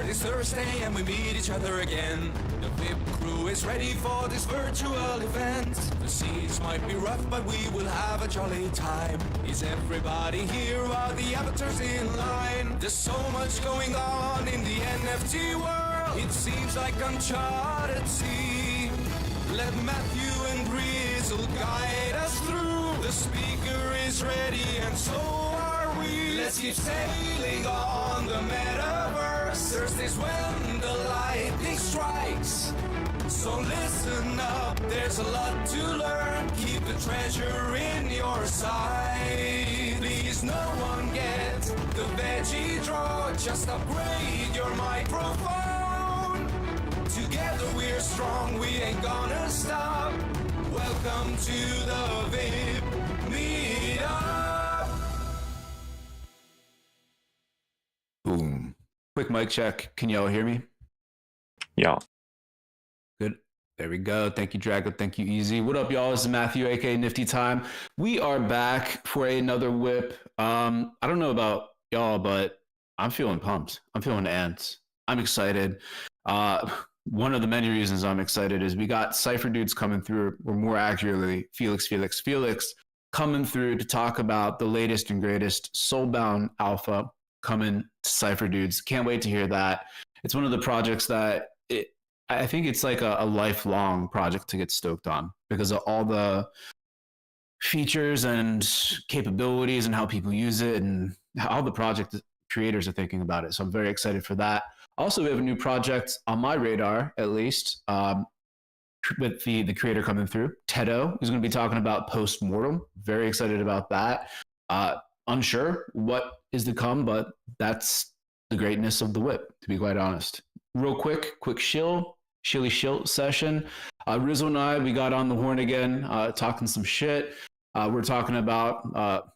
It's Thursday and we meet each other again. The WIP crew is ready for this virtual event. The seas might be rough, but we will have a jolly time. Is everybody here? Are the avatars in line? There's so much going on in the NFT world. It seems like uncharted sea. Let Matthew and Grizzle guide us through. The speaker is ready and so are we. Let's keep sailing on the Metaverse. Thursdays when the lightning strikes. So listen up, there's a lot to learn. Keep the treasure in your sight. Please no one get the veggie draw. Just upgrade your microphone. Together we're strong, we ain't gonna stop. Welcome to the WIP Meetup. Boom. Quick mic check. Can y'all hear me? Yeah. Good. There we go. Thank you, Drago. Thank you, Easy. What up, y'all? This is Matthew, aka Nifty Time. We are back for another WIP. I don't know about y'all, but I'm feeling pumped. I'm feeling ants. I'm excited. One of the many reasons I'm excited is we got Cypherdudes coming through, or more accurately, FelixFelixFelix coming through to talk about the latest and greatest Soulbound Alpha coming to Cypherdudes. Can't wait to hear that. It's one of the projects that I think it's like a lifelong project to get stoked on because of all the features and capabilities and how people use it and how the project creators are thinking about it. So I'm very excited for that. Also, we have a new project on my radar, at least, with the creator coming through, Teto, who's going to be talking about Mortem. Very excited about that. Unsure what is to come, but that's the greatness of the WIP, to be quite honest. Real quick shilly session. Rizzo and I, we got on the horn again, talking some shit. We're talking about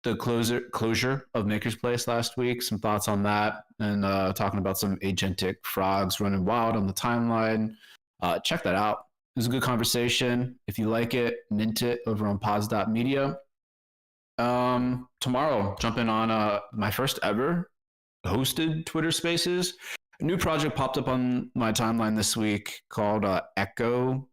the closure of Maker's Place last week, some thoughts on that, and talking about some agentic frogs running wild on the timeline. Check that out. It was a good conversation. If you like it, mint it over on pause.media. Tomorrow, jumping on my first ever hosted Twitter Spaces. A new project popped up on my timeline this week called Echo.xyz,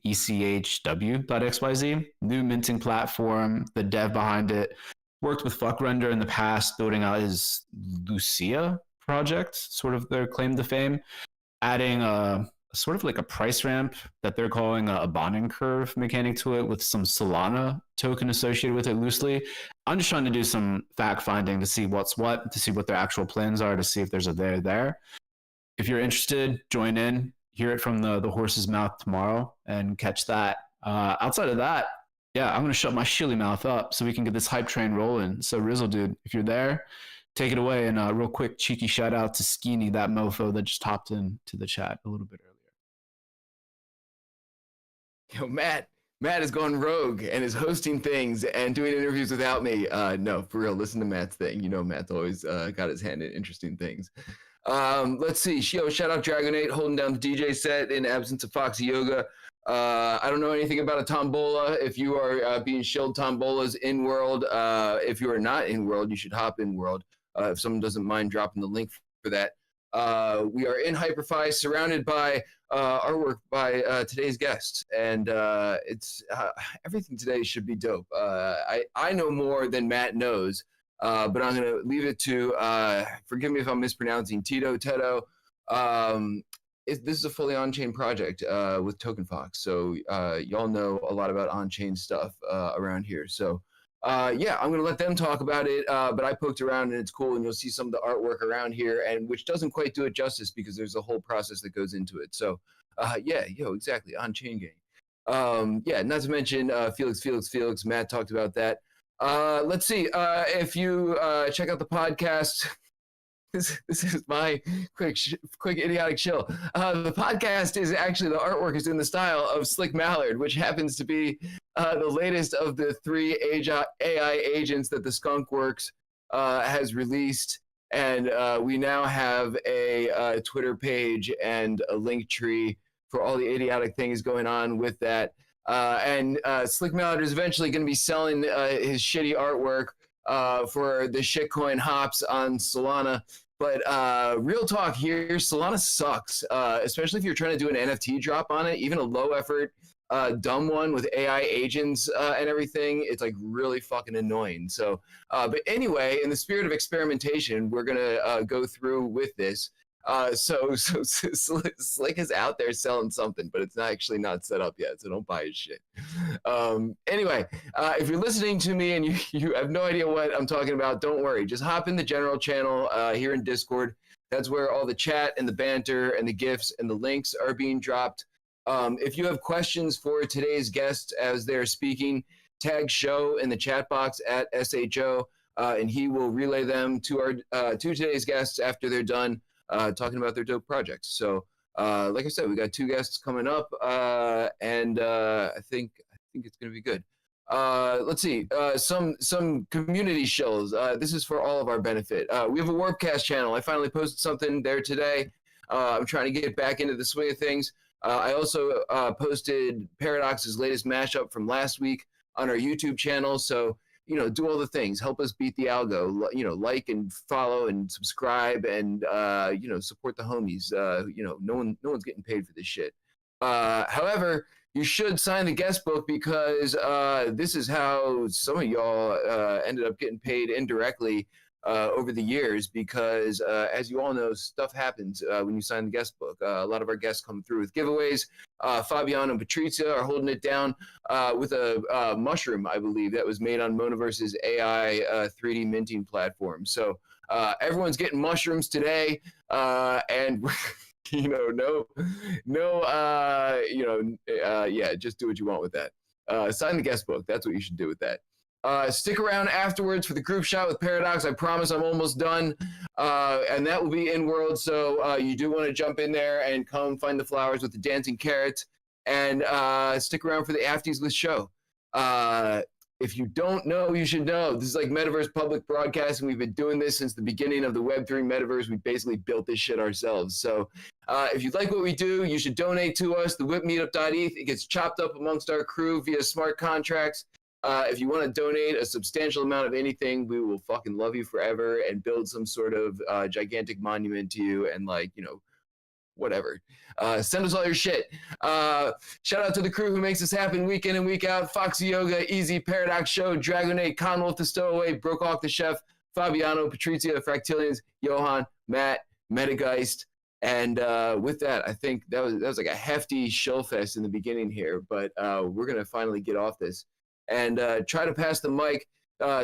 ECHW.xyz, new minting platform. The dev behind it worked with FuckRender in the past, building out his Lucia project, sort of their claim to fame, adding sort of like a price ramp that they're calling a bonding curve mechanic to it with some Solana token associated with it loosely. I'm just trying to do some fact finding to see what's what, to see what their actual plans are, to see if there's a there. If you're interested, join in, hear it from the horse's mouth tomorrow and catch that. Outside of that, yeah, I'm going to shut my shilly mouth up so we can get this hype train rolling. So Rizzle, dude, if you're there, take it away. And real quick, cheeky shout out to Skeeny, that mofo that just hopped into the chat a little bit earlier. Yo, Matt is going rogue and is hosting things and doing interviews without me. No, for real, listen to Matt's thing. You know Matt's always got his hand in interesting things. Let's see. Yo, shout out Dragonate holding down the DJ set in absence of Foxy Yoga. I don't know anything about a tombola. If you are being shilled tombolas in world, if you are not in world, you should hop in world. If someone doesn't mind dropping the link for that. We are in HyperFi, surrounded by artwork by today's guest, and it's everything today should be dope. I know more than Matt knows, but I'm gonna leave it to forgive me if I'm mispronouncing Teto. This is a fully on-chain project with Token Fox, so y'all know a lot about on-chain stuff around here. So yeah, I'm gonna let them talk about it, but I poked around and it's cool, and you'll see some of the artwork around here, and which doesn't quite do it justice because there's a whole process that goes into it. So yeah, exactly, on-chain game. Yeah, not to mention Felix. Matt talked about that. Let's see, if you check out the podcast, this is my quick idiotic chill. The podcast is actually, the artwork is in the style of Slick Mallard, which happens to be the latest of the 3 AI agents that the Skunk Works has released. And we now have a Twitter page and a link tree for all the idiotic things going on with that. And Slick Mallard is eventually going to be selling his shitty artwork for the shitcoin hops on Solana. But real talk here, Solana sucks, especially if you're trying to do an NFT drop on it, even a low effort, dumb one with AI agents and everything. It's like really fucking annoying. So, but anyway, in the spirit of experimentation, we're gonna go through with this. So Slick is out there selling something, but it's not actually not set up yet, so don't buy his shit. Anyway, if you're listening to me and you have no idea what I'm talking about, don't worry. Just hop in the general channel here in Discord. That's where all the chat and the banter and the GIFs and the links are being dropped. If you have questions for today's guests as they're speaking, tag show in the chat box at SHO, and he will relay them to our to today's guests after they're done talking about their dope projects. So, like I said, we got 2 guests coming up, and I think it's gonna be good. Let's see, some community shows. This is for all of our benefit. We have a Warpcast channel. I finally posted something there today. I'm trying to get back into the swing of things. I also posted Paradox's latest mashup from last week on our YouTube channel. So, you know, do all the things, help us beat the algo, you know, like and follow and subscribe and, you know, support the homies. You know, no one's getting paid for this shit. However, you should sign the guest book because this is how some of y'all ended up getting paid indirectly over the years because, as you all know, stuff happens when you sign the guest book. A lot of our guests come through with giveaways. Fabiano and Patrizia are holding it down with a mushroom, I believe, that was made on Metaverse's AI 3D minting platform. So everyone's getting mushrooms today, and you know, yeah, just do what you want with that. Sign the guest book. That's what you should do with that. Stick around afterwards for the group shot with Paradox. I promise I'm almost done. And that will be in world. So you do want to jump in there and come find the flowers with the dancing carrots and stick around for the Afties with show. If you don't know, you should know. This is like Metaverse public broadcasting. We've been doing this since the beginning of the Web3 Metaverse. We basically built this shit ourselves. So if you like what we do, you should donate to us. The WIP Meetup.eth. It gets chopped up amongst our crew via smart contracts. If you want to donate a substantial amount of anything, we will fucking love you forever and build some sort of gigantic monument to you and, like, you know, whatever. Send us all your shit. Shout out to the crew who makes this happen week in and week out. Foxy Yoga, Easy, Paradox Show, Dragonate, Conwolf the Stowaway, Brookhawk the Chef, Fabiano, Patrizia, the Fractilians, Johan, Matt, Metageist. And with that, I think that was like a hefty shill fest in the beginning here, but we're going to finally get off this and try to pass the mic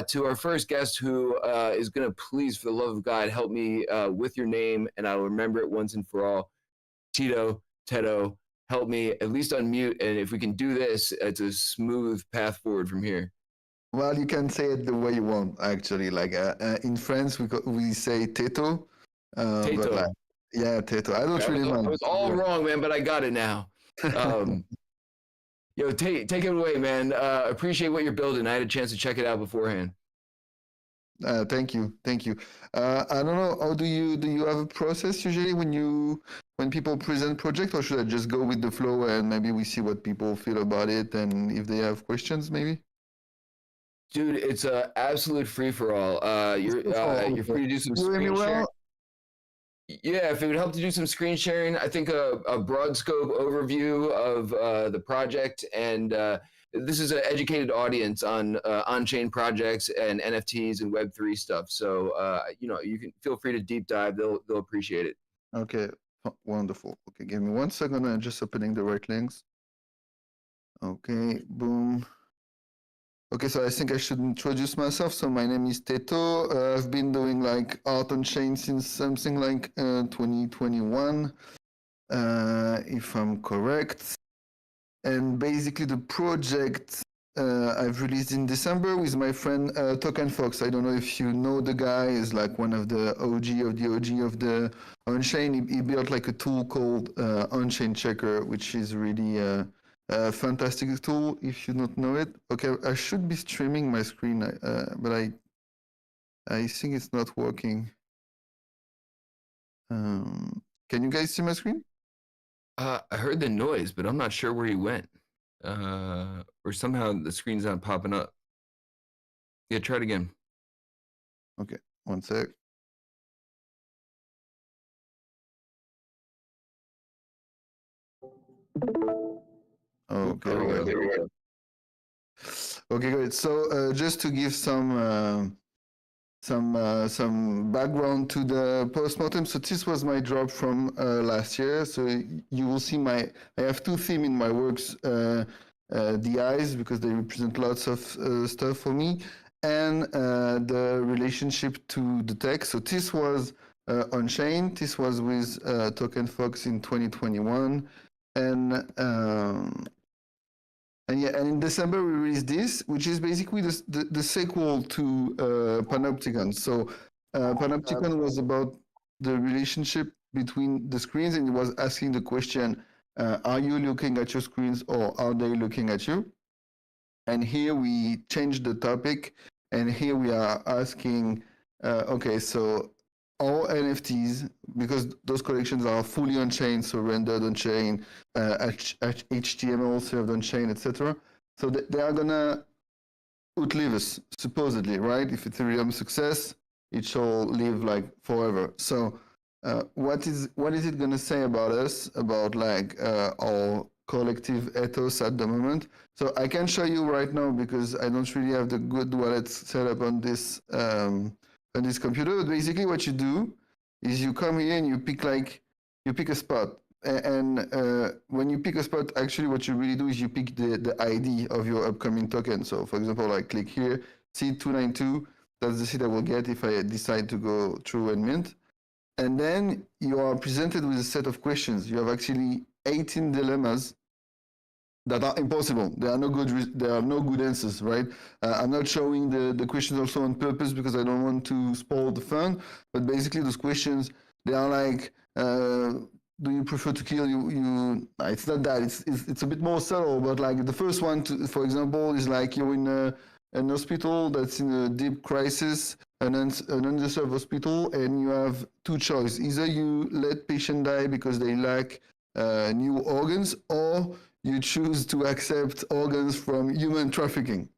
to our first guest who is going to please, for the love of God, help me with your name, and I'll remember it once and for all. Teto, help me at least unmute, and if we can do this, it's a smooth path forward from here. Well, you can say it the way you want, actually. Like in France, we say Teto. Teto. Like, yeah, Teto. I don't really mind. I was all wrong, man, but I got it now. Yo, take it away, man. Appreciate what you're building. I had a chance to check it out beforehand. Thank you. I don't know. How do you have a process usually when people present project, or should I just go with the flow and maybe we see what people feel about it and if they have questions, maybe? Dude, it's a absolute free for all. You're free to do some screen sharing. Yeah, if it would help to do some screen sharing, I think a broad scope overview of the project, and this is an educated audience on on-chain projects and NFTs and Web3 stuff. So you know, you can feel free to deep dive. They'll appreciate it. Okay, wonderful. Okay, give me 1 second. I'm just opening the right links. Okay, boom. Okay, so I think I should introduce myself. So my name is Teto. I've been doing like art on chain since something like 2021, if I'm correct. And basically the project I've released in December with my friend Token Fox. I don't know if you know the guy. Is like one of the OG of the on-chain. He built like a tool called on-chain checker, which is really a fantastic tool if you don't know it. Okay, I should be streaming my screen, but I think it's not working. Can you guys see my screen? I heard the noise, but I'm not sure where he went. Or somehow the screen's not popping up. Yeah, try it again. Okay, 1 sec. Okay, There we go. Okay, great. So just to give some background to the postmortem. So this was my job from last year. So you will see I have two themes in my works: the eyes, because they represent lots of stuff for me, and the relationship to the tech. So this was on chain. This was with Token Fox in 2021, and yeah, and in December we released this, which is basically the sequel to Panopticon. So Panopticon was about the relationship between the screens, and it was asking the question, are you looking at your screens or are they looking at you? And here we changed the topic, and here we are asking, okay, so all NFTs, because those collections are fully on chain, so rendered on chain, HTML served on chain, etc. So they are gonna outlive us, supposedly, right? If Ethereum success, it shall live like forever. So what is it gonna say about us, about like our collective ethos at the moment? So I can show you right now because I don't really have the good wallet set up on this computer. But basically, what you do is you come here and you pick a spot. And when you pick a spot, actually, what you really do is you pick the ID of your upcoming token. So, for example, I click here, seed 292. That's the seed I will get if I decide to go through and mint. And then you are presented with a set of questions. You have actually 18 dilemmas that are impossible. There are no good answers, right? I'm not showing the questions also on purpose because I don't want to spoil the fun. But basically, those questions, they are like, do you prefer to kill you? It's not that. It's a bit more subtle. But like the first one, for example, is like you're in an hospital that's in a deep crisis, an underserved hospital, and you have two choices. Either you let patient die because they lack new organs, or you choose to accept organs from human trafficking.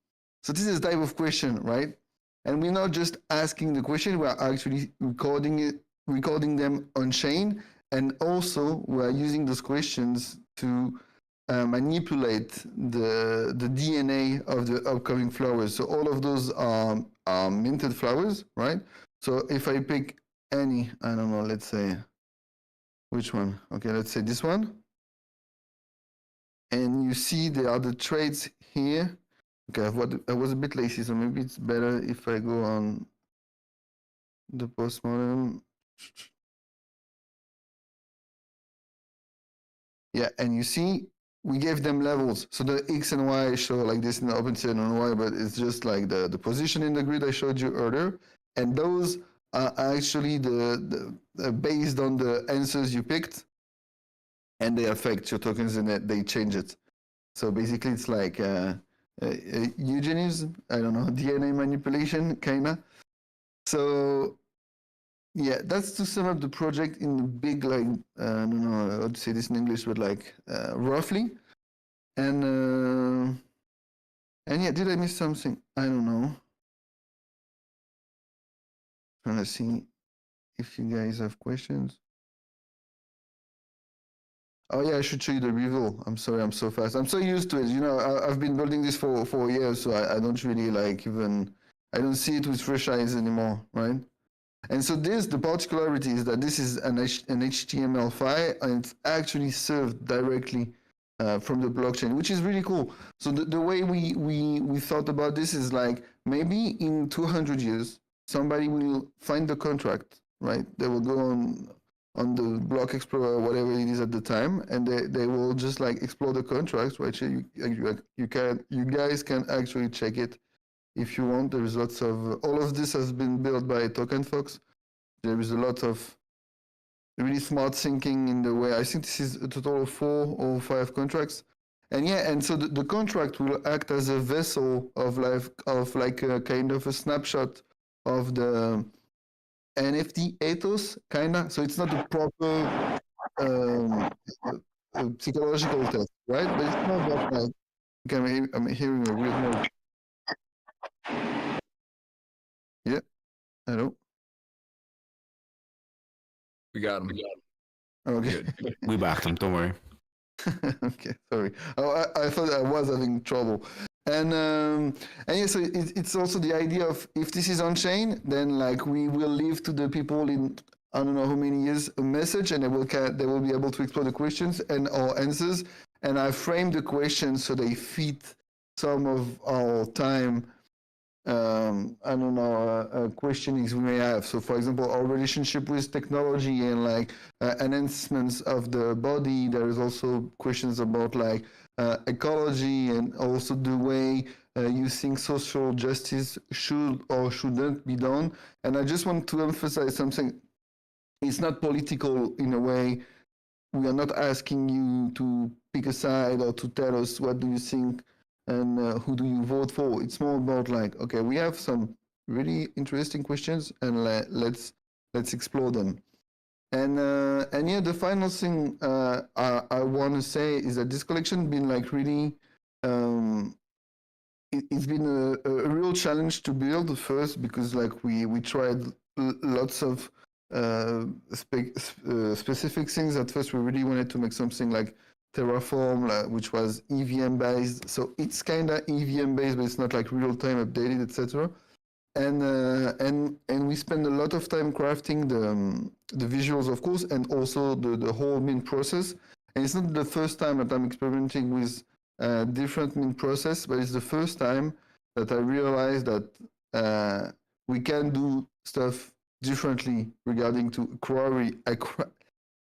So this is a type of question, right? And we're not just asking the question, we're actually recording them on chain. And also we're using those questions to manipulate the DNA of the upcoming flowers. So all of those are minted flowers, right? So if I pick any, I don't know, let's say, which one? Okay, let's say this one. And you see there are the traits here. Okay, I was a bit lazy, so maybe it's better if I go on the postmortem. Yeah, and you see we gave them levels. So the X and Y show like this in the OpenSea and Y, but it's just like the position in the grid I showed you earlier. And those are actually the based on the answers you picked, and they affect your tokens and they change it. So basically, it's like eugenics, I don't know, DNA manipulation, kinda. So yeah, that's to sum up the project in a big, like, I don't know how to say this in English, but like roughly. And yeah, did I miss something? I don't know. Trying to see if you guys have questions. Oh yeah, I should show you the reveal. I'm sorry, I'm so fast. I'm so used to it. You know, I've been building this for 4 years, so I don't really like even, I don't see it with fresh eyes anymore, right? And so the particularity is that this is an HTML file, and it's actually served directly from the blockchain, which is really cool. So the way we thought about this is like, maybe in 200 years, somebody will find the contract, right? They will go on the block explorer or whatever it is at the time, and they will just like explore the contracts, right? So you guys can actually check it if you want. There is lots of, all of this has been built by Token Fox. There is a lot of really smart thinking in the way. I think this is a total of 4 or 5 contracts. And yeah, and so the contract will act as a vessel of like a kind of a snapshot of the NFT ethos, kinda. So it's not a proper psychological test, right? But it's not that like, okay, I'm hearing a weird noise. Yeah, hello. We got him. Okay. We backed him. Don't worry. Okay, sorry. I thought I was having trouble. And yeah, so it's also the idea of if this is on chain, then like we will leave to the people in I don't know how many years a message, and they will be able to explore the questions and our answers. And I frame the questions so they fit some of our time. I don't know, questionings we may have. So, for example, our relationship with technology and like enhancements of the body. There is also questions about like ecology and also the way you think social justice should or shouldn't be done. And I just want to emphasize something. It's not political in a way. We are not asking you to pick a side or to tell us what do you think and who do you vote for. It's more about like, okay, we have some really interesting questions and let's explore them. And yeah, the final thing I want to say is that this collection been like really it's been a real challenge to build first because like we tried lots of specific things. At first, we really wanted to make something like Terraform, which was EVM based. So it's kind of EVM based, but it's not like real time updated, etc. And we spend a lot of time crafting the visuals, of course, and also the whole mint process. And it's not the first time that I'm experimenting with different mint process, but it's the first time that I realized that we can do stuff differently regarding to query.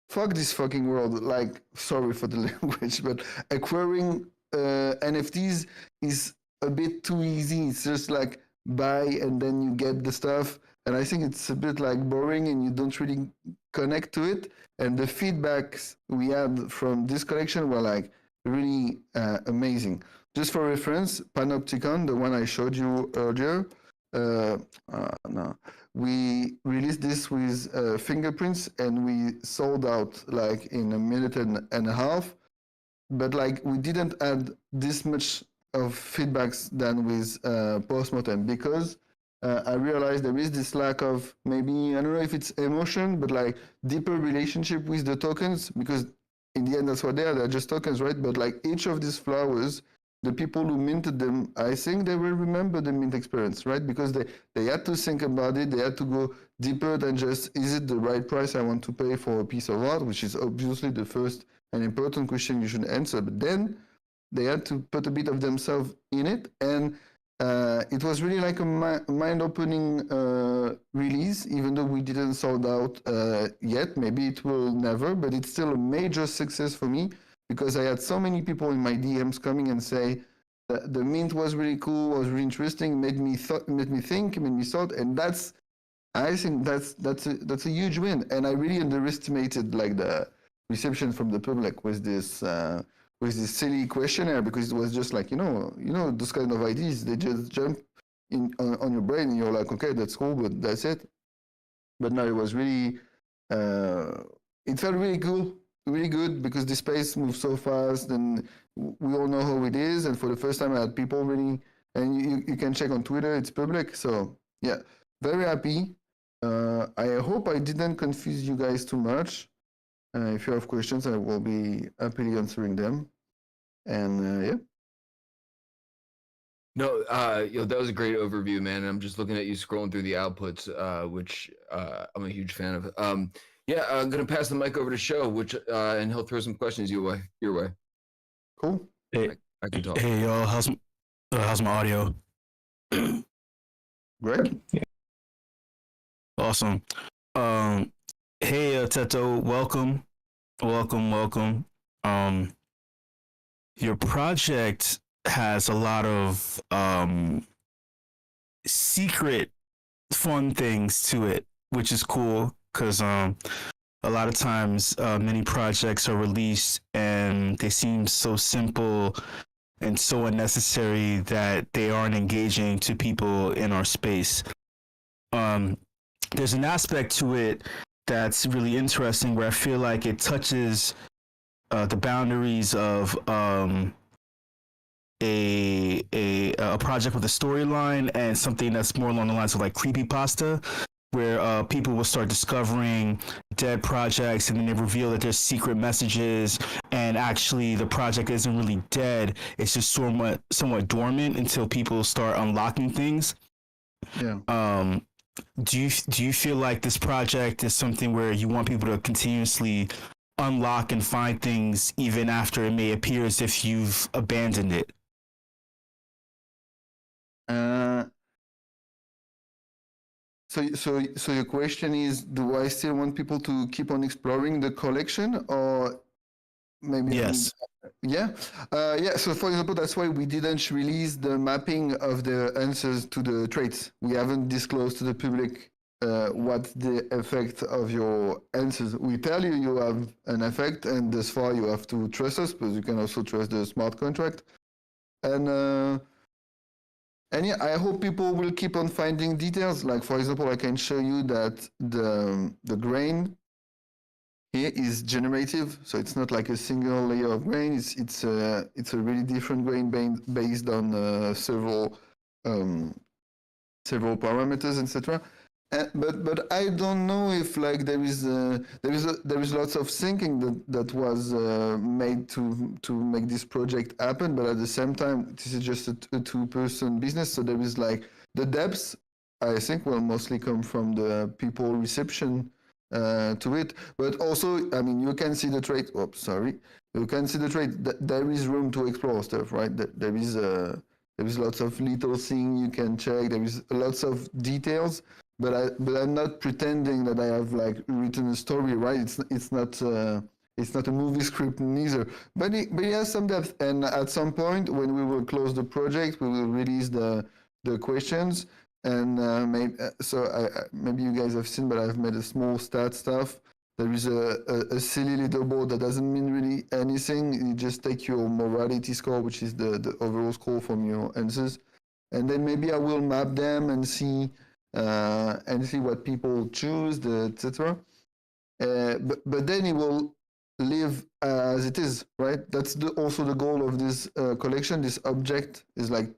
Fuck this fucking world. Like, sorry for the language, but acquiring NFTs is a bit too easy. It's just like buy and then you get the stuff. And I think it's a bit like boring and you don't really connect to it. And the feedbacks we had from this collection were like really amazing. Just for reference, Panopticon, the one I showed you earlier, no. We released this with fingerprints and we sold out like in a minute and a half. But like we didn't add this much of feedbacks than with Postmortem because I realized there is this lack of maybe, I don't know if it's emotion, but like deeper relationship with the tokens because in the end that's what they are, they're just tokens, right? But like each of these flowers, the people who minted them, I think they will remember the mint experience, right? Because they had to think about it. They had to go deeper than just, is it the right price I want to pay for a piece of art, which is obviously the first and important question you should answer. But then they had to put a bit of themselves in it. And it was really like a mind-opening release, even though we didn't sold out yet. Maybe it will never, but it's still a major success for me. Because I had so many people in my DMs coming and say the mint was really cool, was really interesting, made me think, made me thought, and I think that's a huge win. And I really underestimated like the reception from the public with this silly questionnaire because it was just like you know those kind of ideas they just jump in on your brain and you're like okay that's cool but that's it. But no, it was really it felt really cool. Really good because the space moves so fast and we all know how it is. And for the first time I had people really, and you can check on Twitter, it's public. So yeah, very happy. I hope I didn't confuse you guys too much. If you have questions, I will be happily answering them. And yeah. No, that was a great overview, man. I'm just looking at you scrolling through the outputs, which I'm a huge fan of. Yeah, I'm gonna pass the mic over to Show, and he'll throw some questions your way. Cool. Hey, I can talk. Hey y'all, how's my audio? Greg? Yeah. Awesome. Hey Teto, welcome. Your project has a lot of secret fun things to it, which is cool. Because a lot of times many projects are released and they seem so simple and so unnecessary that they aren't engaging to people in our space. There's an aspect to it that's really interesting where I feel like it touches the boundaries of a project with a storyline and something that's more along the lines of like creepypasta. where people will start discovering dead projects, and then they reveal that there's secret messages, and actually the project isn't really dead. It's just somewhat dormant until people start unlocking things. Yeah. Do you feel like this project is something where you want people to continuously unlock and find things even after it may appear as if you've abandoned it? So your question is, do I still want people to keep on exploring the collection, or maybe? Yes. Yeah. So for example, that's why we didn't release the mapping of the answers to the traits. We haven't disclosed to the public what's the effect of your answers. We tell you you have an effect, and thus far you have to trust us, but you can also trust the smart contract. And yeah, I hope people will keep on finding details. Like, for example, I can show you that the grain here is generative, so it's not like a single layer of grain. It's a really different grain based on several parameters, etc. But I don't know if like there is lots of thinking that was made to make this project happen. But at the same time, this is just a two-person business, so there is like the depths. I think will mostly come from the people reception to it. But also, I mean, you can see the trait. Oops, sorry. You can see the trait. There is room to explore stuff, right? There is lots of little things you can check. There is lots of details. But I'm not pretending that I have like written a story, right? It's not a movie script neither. But it has some depth. And at some point, when we will close the project, we will release the questions. And maybe you guys have seen, but I've made a small stat stuff. There is a silly little board that doesn't mean really anything. You just take your morality score, which is the overall score from your answers, and then maybe I will map them and see what people choose, etc. But then it will live as it is, right? That's also the goal of this collection. This object is like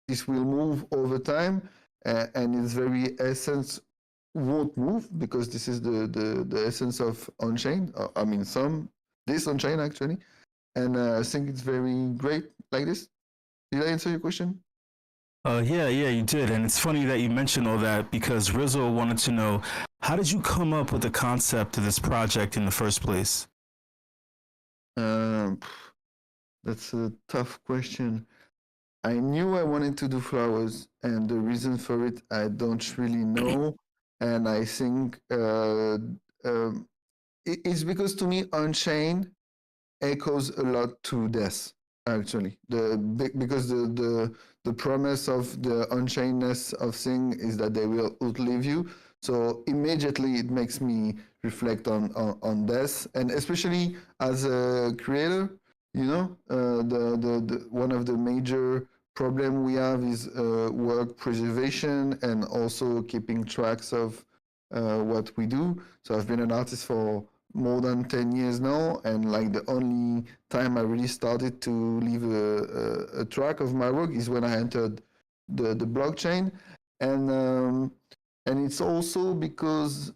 this will move over time, and its very essence won't move, because this is the essence of on-chain. I mean, this on-chain actually, and I think it's very great like this. Did I answer your question? Yeah, you did. And it's funny that you mentioned all that, because Rizzo wanted to know, how did you come up with the concept of this project in the first place? That's a tough question. I knew I wanted to do flowers, and the reason for it, I don't really know. And I think it's because to me, on-chain echoes a lot to death, actually. Because the premise of the unchainness of things is that they will outlive you. So immediately it makes me reflect on death, and especially as a creator, you know, the one of the major problem we have is work preservation, and also keeping tracks of what we do. So I've been an artist for more than 10 years now, and like the only time I really started to leave a track of my work is when I entered the blockchain. And it's also because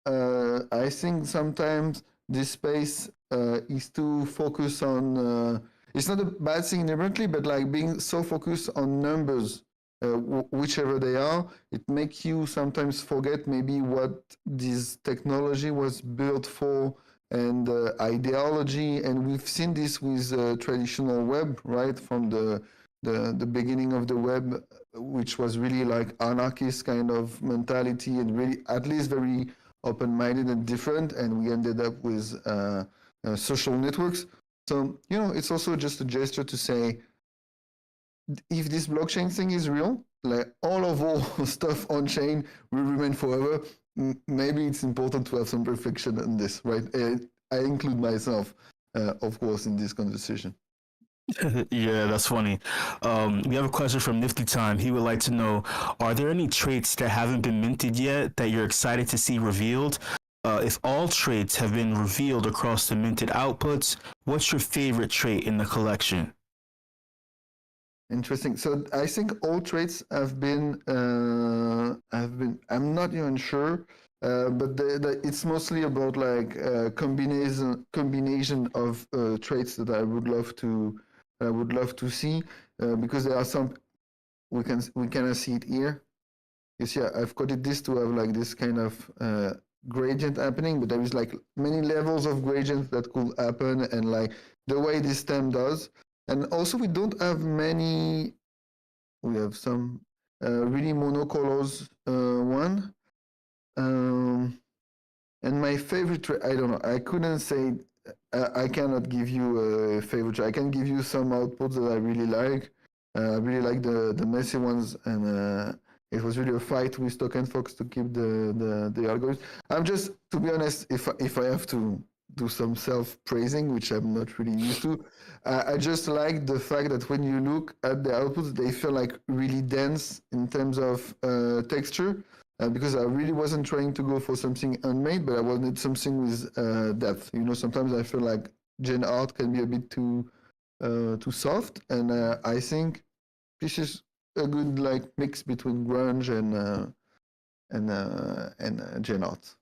I think sometimes this space is too focused on it's not a bad thing inherently, but like being so focused on numbers, whichever they are, it makes you sometimes forget maybe what this technology was built for, and ideology. And we've seen this with traditional web, right? From the beginning of the web, which was really like anarchist kind of mentality, and really at least very open-minded and different. And we ended up with social networks. So, you know, it's also just a gesture to say, if this blockchain thing is real, like all of our stuff on chain will remain forever, maybe it's important to have some reflection on this, right? I include myself, of course, in this conversation. Yeah, that's funny. We have a question from Nifty Time. He would like to know, are there any traits that haven't been minted yet that you're excited to see revealed? If all traits have been revealed across the minted outputs, what's your favorite trait in the collection? Interesting. So I think all traits have been. I'm not even sure, but it's mostly about like combination of traits that I would love to see, because there are some we cannot see it here. You see, I've coded this to have like this kind of gradient happening, but there is like many levels of gradients that could happen, and like the way this stem does. And also, we don't have many. We have some really monocolors one. And my favorite trait, I don't know. I couldn't say. I cannot give you a favorite trait. I can give you some outputs that I really like. I really like the messy ones, and it was really a fight with Token Fox to keep the algorithm. I'm just, to be honest, if I have to do some self-praising, which I'm not really used to, I just like the fact that when you look at the outputs, they feel like really dense in terms of texture. Because I really wasn't trying to go for something unmade, but I wanted something with depth. You know, sometimes I feel like gen art can be a bit too soft, and I think this is a good like mix between grunge and gen art.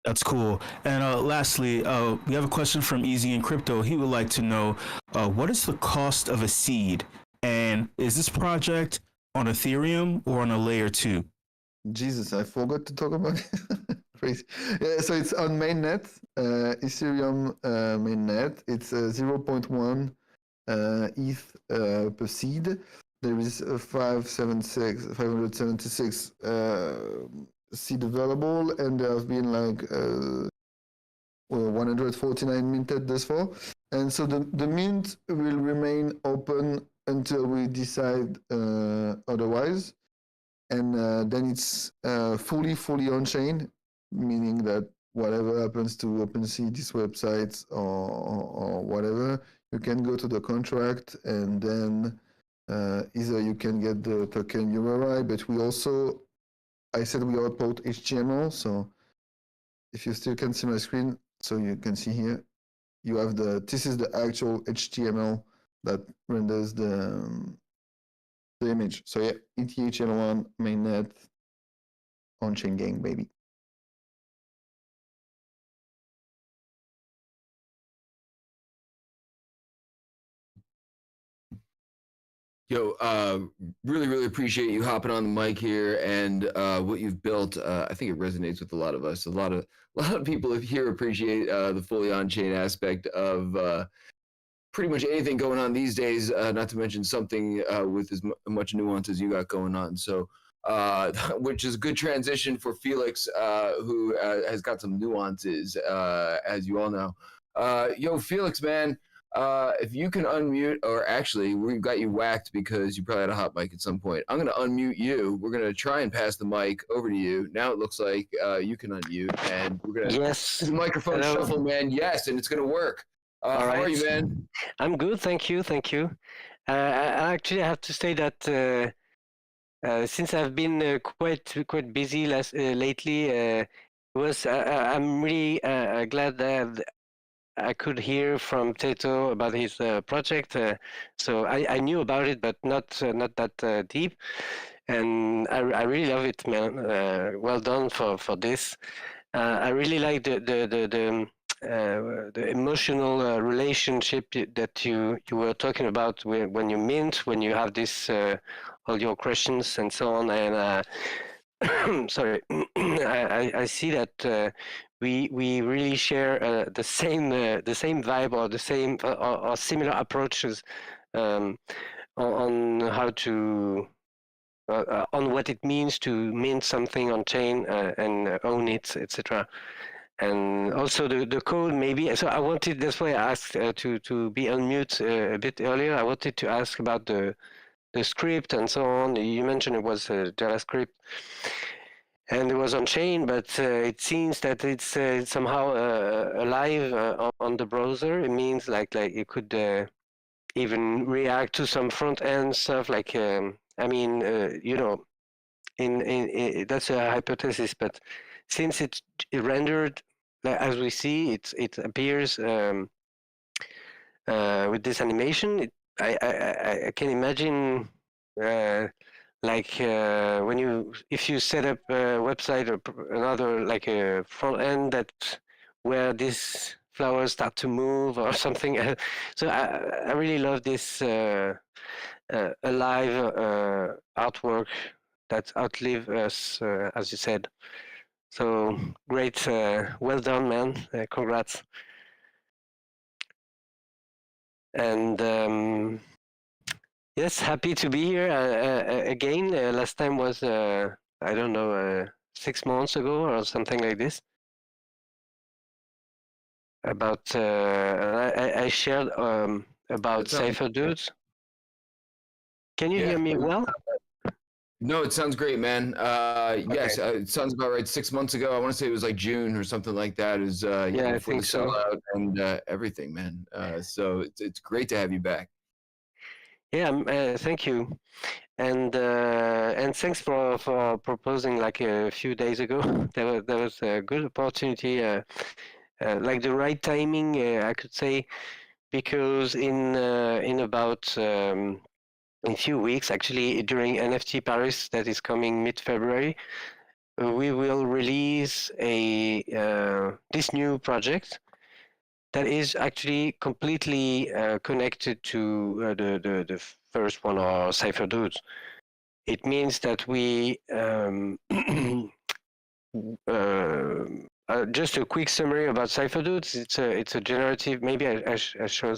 That's cool. And lastly, we have a question from Easy in Crypto. He would like to know what is the cost of a seed, and is this project on Ethereum or on a layer 2? Jesus, I forgot to talk about it. Crazy. Yeah, so it's on mainnet, Ethereum mainnet. It's 0.1 ETH per seed. There is 576 seed available, and there have been like 149 minted thus far. And so the mint will remain open until we decide otherwise. And then it's fully on chain, meaning that whatever happens to OpenSea, these websites or whatever, you can go to the contract, and then either you can get the token URI, but we also, I said we output HTML, so if you still can see my screen, so you can see here, you have this is the actual HTML that renders the image. So yeah, ETHL1 mainnet on-chain gang, baby. Yo, really appreciate you hopping on the mic here, and what you've built. I think it resonates with a lot of us. A lot of people here appreciate the fully on-chain aspect of pretty much anything going on these days. Not to mention something with as much nuance as you got going on. So, which is a good transition for Felix, who has got some nuances, as you all know. Yo, Felix, man. If you can unmute, or actually, we've got you whacked because you probably had a hot mic at some point. I'm going to unmute you. We're going to try and pass the mic over to you. Now it looks like you can unmute, and we're going to do the microphone shuffle, man. Yes, and it's going to work. How are you, man? I'm good, thank you. I actually have to say that since I've been quite busy lately, I'm really glad that I could hear from Teto about his project. So I knew about it, but not that deep. And I really love it, man. Well done for this. I really like the emotional relationship that you were talking about when you mint, when you have this all your questions and so on. And sorry, I see that we really share the same vibe, or the same or similar approaches on how to on what it means to mint something on chain and own it, etc. And also the code, maybe. So I wanted, that's why I asked to be on mute a bit earlier. I wanted to ask about the script and so on. You mentioned it was JavaScript and it was on chain, but it seems that it's somehow alive on the browser. It means like you could even react to some front end stuff. Like I mean, you know, in that's a hypothesis, but since it's rendered as we see, it appears with this animation. I can imagine when if you set up a website or another like a front end that where these flowers start to move or something. So I really love this alive artwork that outlive us, as you said. So great, well done, man. Congrats. And yes, happy to be here again. Last time was I don't know 6 months ago or something like this. About I shared about Cypherdudes. Can you hear me well? No, it sounds great, man. Yes, it sounds about right. 6 months ago, I want to say it was like June or something like that. Is Yeah, I before think the so. sellout and everything, man. So it's great to have you back. Yeah, thank you, and thanks for proposing like a few days ago. There was a good opportunity, like the right timing, I could say, because in about in few weeks, actually during NFT Paris that is coming mid-February, we will release a this new project that is actually completely connected to the first one, or Cypherdudes. It means that we just a quick summary about Cypherdudes. It's a generative. Maybe I show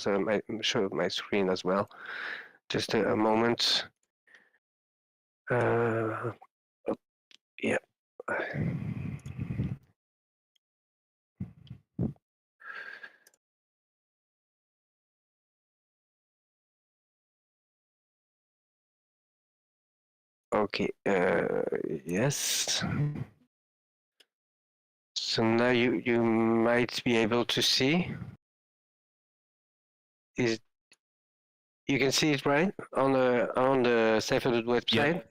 my screen as well. Just a moment. Yeah. Okay. Yes. So now you might be able to see. Is you can see it right on the Cypherdude website? Yep.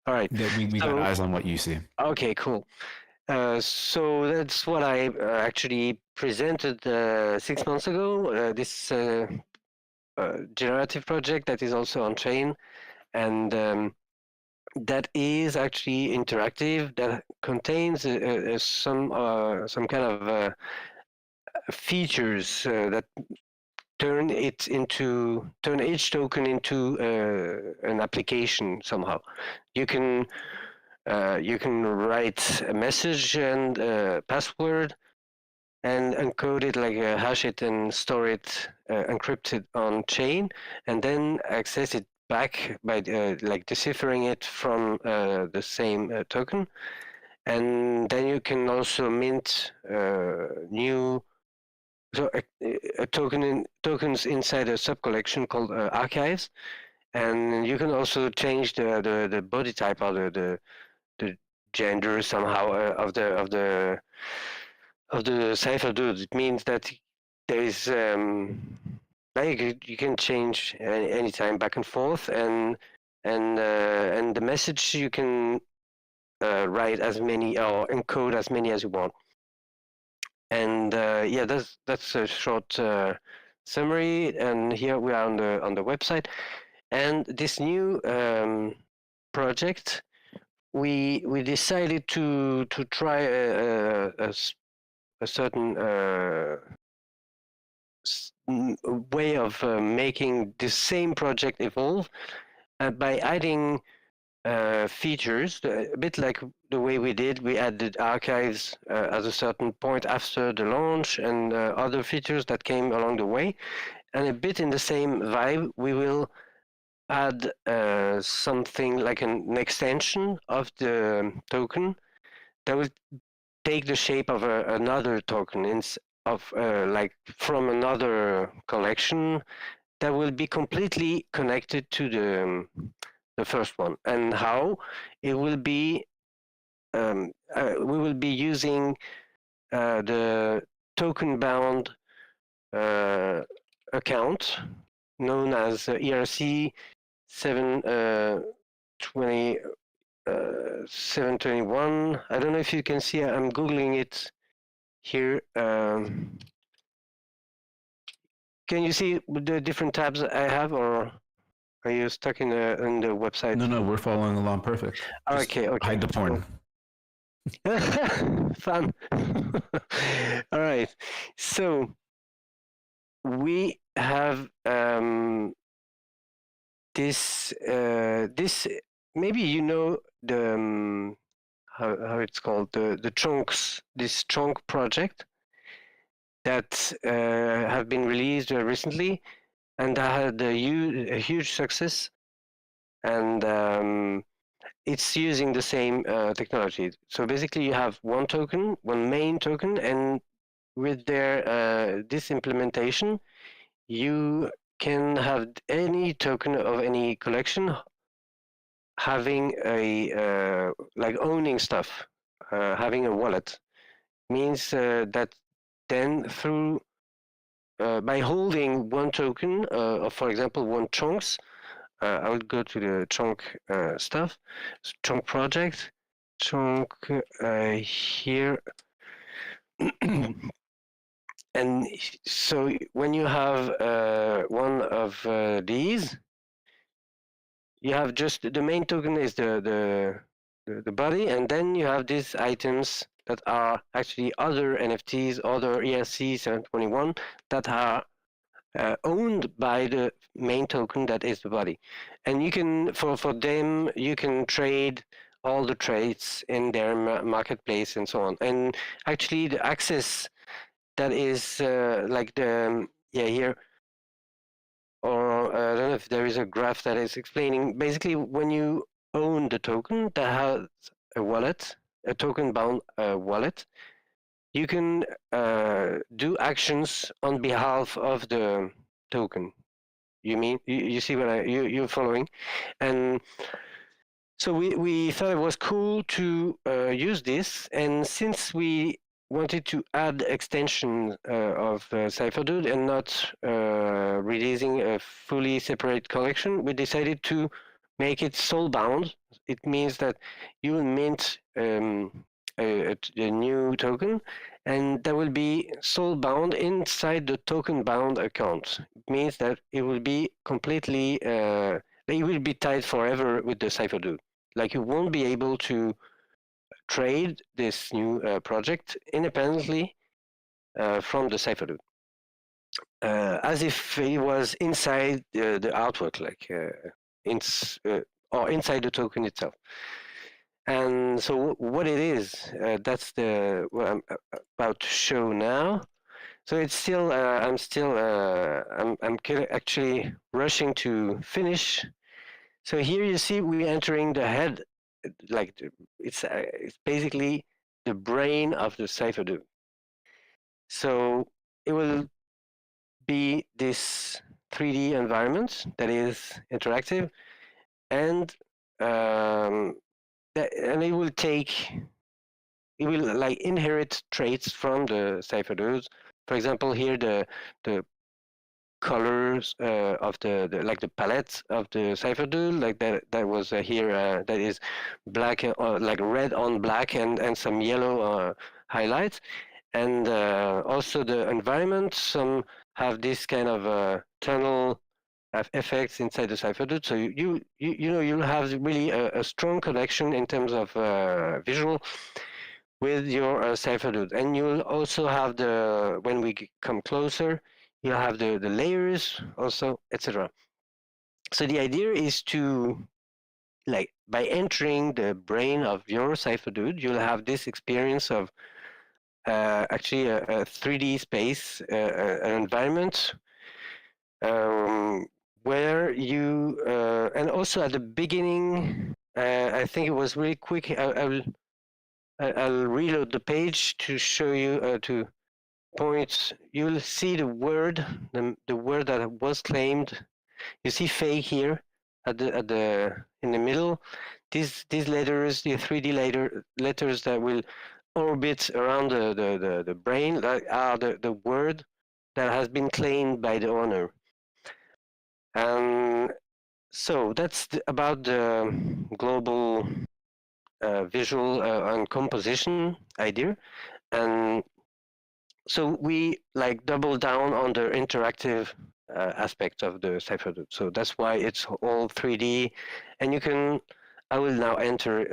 All right. We got eyes on what you see. Okay, cool. So that's what I actually presented 6 months ago. This generative project that is also on chain, and that is actually interactive. That contains some kind of features that turn each token into an application somehow. You can write a message and a password and encode it, like hash it and store it encrypted on chain, and then access it back by like deciphering it from the same token. And then you can also mint new tokens inside a subcollection called archives, and you can also change the body type or the gender somehow of the Cypherdudes. It means that there is like you can change anytime back and forth, and the message you can write as many or encode as many as you want. And yeah, that's a short summary. And here we are on the website. And this new project, we decided to try a certain way of making the same project evolve by adding features, a bit like the way we did. We added archives at a certain point after the launch, and other features that came along the way. And a bit in the same vibe, we will add something like an extension of the token that will take the shape of another token like from another collection that will be completely connected to the first one. And how it will be, we will be using the token bound account known as ERC 721. I don't know if you can see, I'm Googling it here. Can you see the different tabs I have, or are you stuck in the website? No, we're following along perfect. Just Okay. hide the porn. Fun. All right. So we have this. This maybe you know the how it's called, the chunks. This chunk project that have been released recently, and that had a huge success. And it's using the same technology. So basically, you have one token, one main token, and with their this implementation, you can have any token of any collection having a like owning stuff, having a wallet means that then through by holding one token of, for example, one chunks. I will go to the chunk stuff, chunk project, chunk here. And so when you have one of these, you have just the main token is the body, and then you have these items that are actually other NFTs, other ERC 721 that are owned by the main token that is the body. And you can, for them, you can trade all the trades in their marketplace and so on. And actually the access that is like the, here, or I don't know if there is a graph that is explaining, basically when you own the token that has a wallet, a token bound wallet, you can do actions on behalf of the token. You mean you see what you're following? And so we thought it was cool to use this, and since we wanted to add extension of Cypherdude and not releasing a fully separate collection, we decided to make it soul bound. It means that you will mint a new token, and that will be soul bound inside the token bound account. It means that it will be completely, it will be tied forever with the Cypherdude. Like you won't be able to trade this new project independently from the Cypherdude, as if it was inside the artwork, like or inside the token itself. And so what it is, that's what I'm about to show now. So it's still, I'm actually rushing to finish. So here you see we entering the head, like it's basically the brain of the Cypherdude. So it will be this 3D environment that is interactive, and it will like inherit traits from the Cypherdudes. For example, here the colors of the like the palette of the Cypherdude, like that was here that is black, like red on black, and some yellow highlights, and also the environment. Some have this kind of tunnel effects inside the Cypherdude, so you know you'll have really a strong connection in terms of visual with your Cypherdude. And you'll also have the, when we come closer, you'll have the layers also, etc. So the idea is to, like, by entering the brain of your Cypherdude, you'll have this experience of actually a 3D space, an environment where you, and also at the beginning, I think it was really quick. I'll reload the page to show you, to point. You'll see the word that was claimed. You see fake here at the in the middle. These letters, the 3D letters that will orbit around the brain, that are the word that has been claimed by the owner. And so that's about the global visual and composition idea. And so we like double down on the interactive aspect of the Cypherdude. So that's why it's all 3D, and you can. I will now enter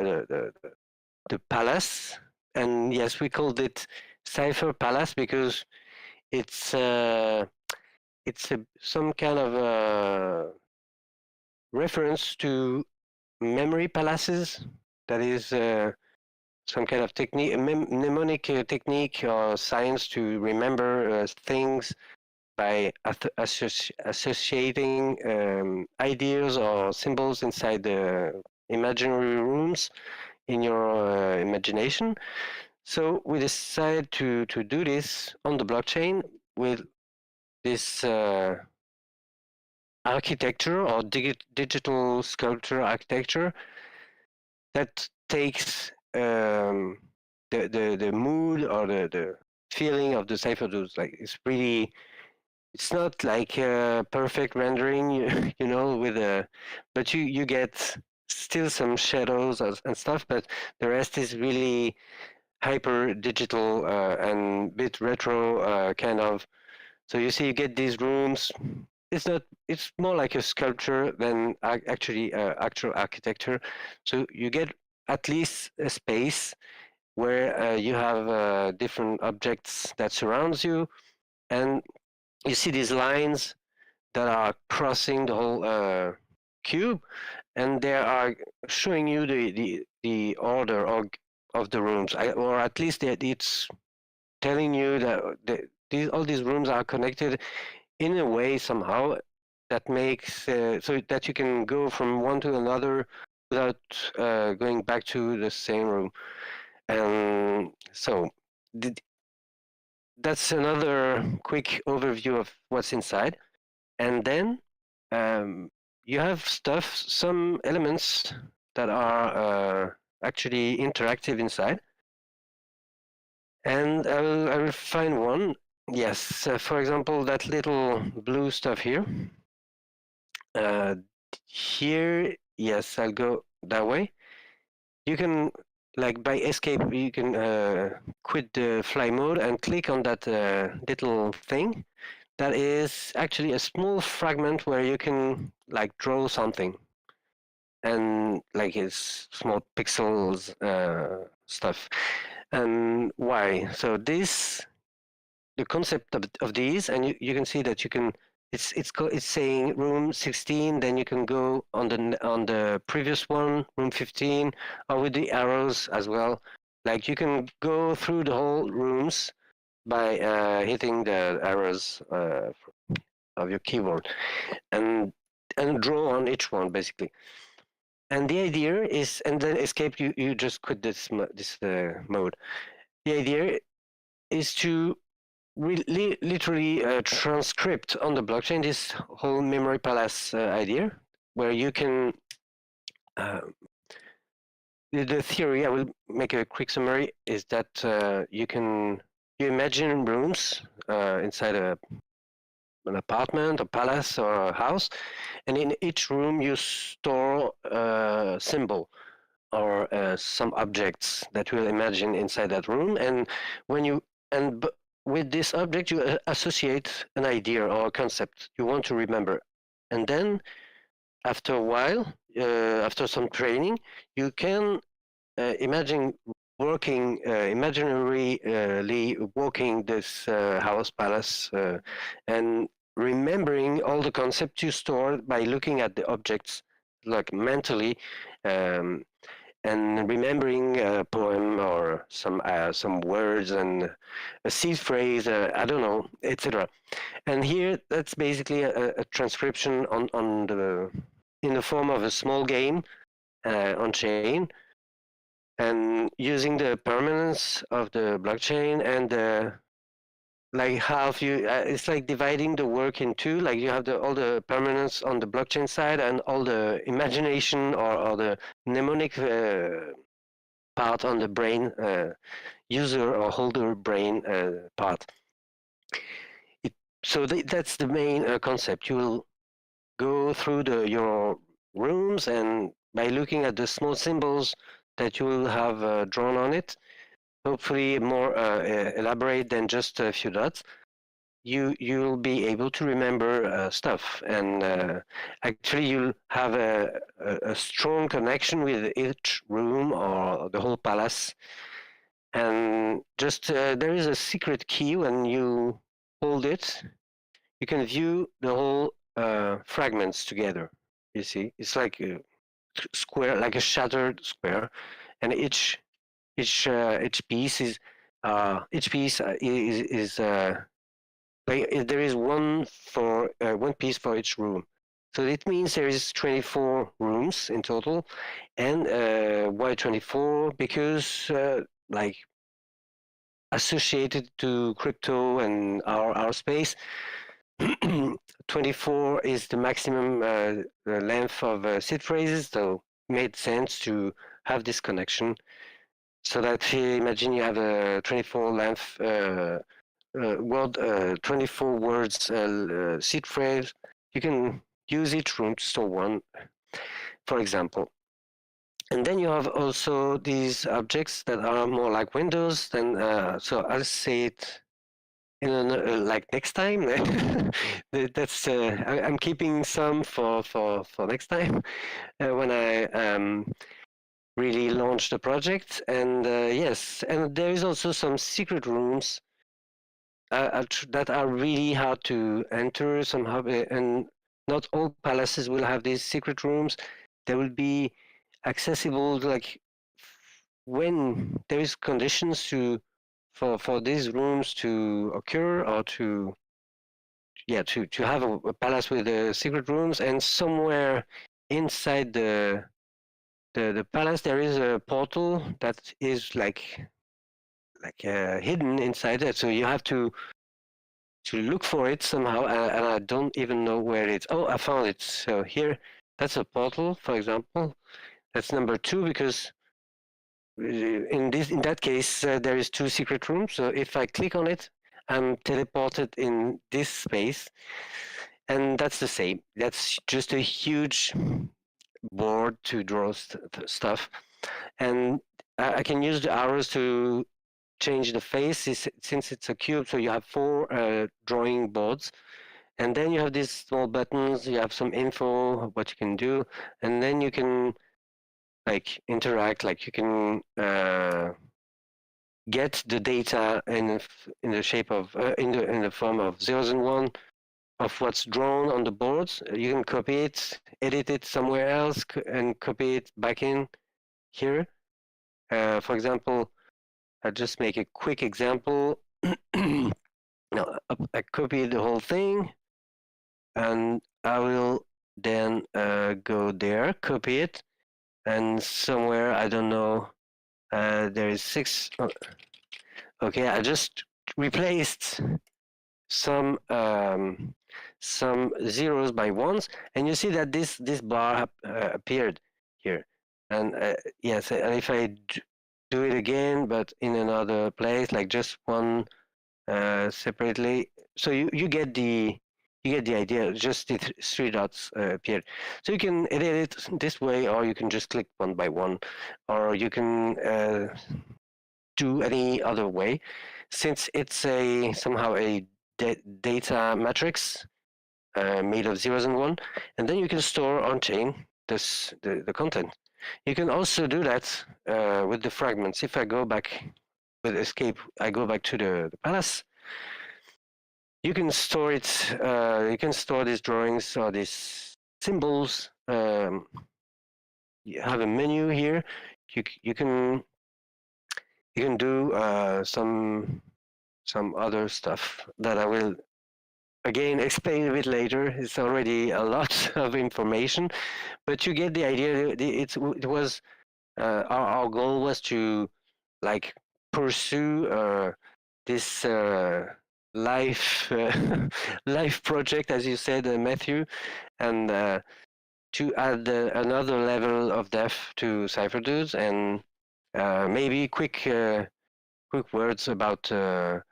the palace, and yes, we called it Cypher Palace because it's some kind of reference to memory palaces. That is some kind of technique, mnemonic technique or science to remember things by associating ideas or symbols inside the imaginary rooms in your imagination. So we decided to do this on the blockchain with this architecture or digital sculpture architecture that takes the mood or the feeling of the Cypherdudes. Like it's not like a perfect rendering, you know, with but you get still some shadows and stuff, but the rest is really hyper digital and bit retro kind of. So you see, you get these rooms. It's not. It's more like a sculpture than actually actual architecture. So you get at least a space where you have different objects that surrounds you, and you see these lines that are crossing the whole cube, and they are showing you the order of the rooms, or at least it's telling you that all these rooms are connected in a way somehow that makes so that you can go from one to another without going back to the same room. And so that's another quick overview of what's inside. And then you have some elements that are actually interactive inside. And I will find one. Yes, for example, that little blue stuff here. Here, yes, I'll go that way. You can, like by escape, you can quit the fly mode and click on that little thing. That is actually a small fragment where you can like draw something, and like it's small pixels stuff. And why? So the concept of these, and you can see that you can. It's saying room 16. Then you can go on the previous one, room 15, or with the arrows as well. Like you can go through the whole rooms by hitting the arrows of your keyboard, and draw on each one basically. And the idea is, and then escape. You just quit this mode. The idea is to literally transcript on the blockchain this whole memory palace idea, where you can. The theory, I will make a quick summary, is that you imagine rooms inside an apartment, a palace, or a house, and in each room you store a symbol or some objects that you will imagine inside that room, and with this object you associate an idea or a concept you want to remember, and then after a while, after some training, you can imagine working imaginarily walking this house palace and remembering all the concepts you stored by looking at the objects like mentally, and remembering a poem or some words and a seed phrase, I don't know, etc. And here that's basically a transcription on the in the form of a small game on chain, and using the permanence of the blockchain and like half you it's like dividing the work in two. Like you have all the permanence on the blockchain side and all the imagination or the mnemonic part on the brain user or holder brain part. So that's the main concept. You will go through your rooms, and by looking at the small symbols that you will have drawn on it, hopefully more elaborate than just a few dots, you'll be able to remember stuff, and actually you'll have a strong connection with each room or the whole palace. And just there is a secret key. When you hold it, you can view the whole fragments together. You see, it's like a square, like a shattered square, and each piece is there is one piece for each room. So it means there is 24 rooms in total. And why 24? Because like associated to crypto and our space, 24 is the maximum length of seed phrases. So it made sense to have this connection. So that imagine you have a 24 length word, 24 words seed phrase. You can use each room to store one, for example. And then you have also these objects that are more like windows. Then so I'll say it in like next time. That's I'm keeping some for next time when I really launch the project. And yes, and there is also some secret rooms that are really hard to enter somehow, and not all palaces will have these secret rooms. They will be accessible like when there is conditions to for these rooms to occur, or to have a palace with secret rooms. And somewhere inside the palace there is a portal that is like hidden inside it, so you have to look for it somehow, and I don't even know where it's. Oh, I found it. So here, that's a portal, for example. That's number 2, because in that case there is 2 secret rooms. So if I click on it, I'm teleported in this space, and that's the same. That's just a huge board to draw stuff, and I can use the arrows to change the face, since it's a cube. So you have 4 drawing boards, and then you have these small buttons. You have some info, what you can do, and then you can like interact. Like you can get the data in the shape of in the form of zeros and one of what's drawn on the boards. You can copy it, edit it somewhere else, and copy it back in here. For example, I'll just make a quick example. Now, I copy the whole thing, and I will then go there, copy it, and somewhere, I don't know, there is 6. Okay, I just replaced some zeros by ones, and you see that this bar appeared here. And yes, and if I do it again, but in another place, like just one separately, so you get the idea. Just the 3 dots appeared. So you can edit it this way, or you can just click one by one, or you can do any other way, since it's somehow a data matrix made of zeros and one, and then you can store on chain the content. You can also do that with the fragments. If I go back with escape, I go back to the palace. You can store it. You can store these drawings or these symbols. You have a menu here. You can do some other stuff that I will again explain a bit later. It's already a lot of information, but you get the idea. It was our goal was to like pursue this life life project, as you said, Matthew, and to add another level of depth to Cypherdudes, and maybe quick words about the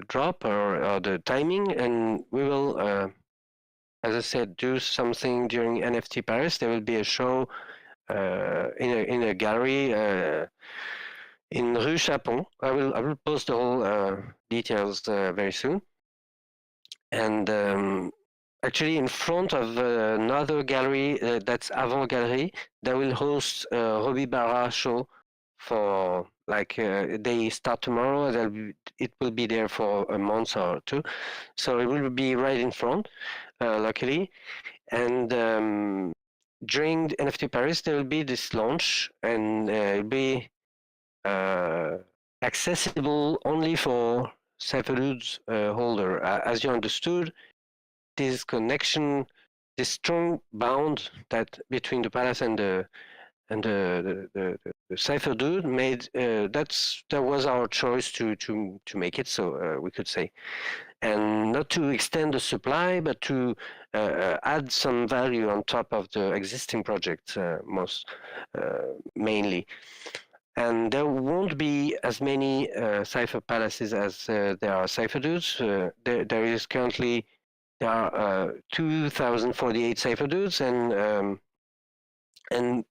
drop or the timing, and we will, as I said, do something during NFT Paris. There will be a show in a gallery in Rue Chapon. I will post the whole details very soon. And actually, in front of another gallery that's Avant Gallery, they will host a Robbie Barra show for like they start tomorrow. It will be there for a month or two, so it will be right in front, luckily. And during the NFT Paris, there will be this launch, and it'll be accessible only for Cypherdudes holder. As you understood, this connection, this strong bond that between the palace and the Cypherdude made that was our choice to make it, so we could say, and not to extend the supply, but to add some value on top of the existing project, most mainly. And there won't be as many Cypher Palaces as there are Cypherdudes. There is currently there are 2,048 Cypherdudes, and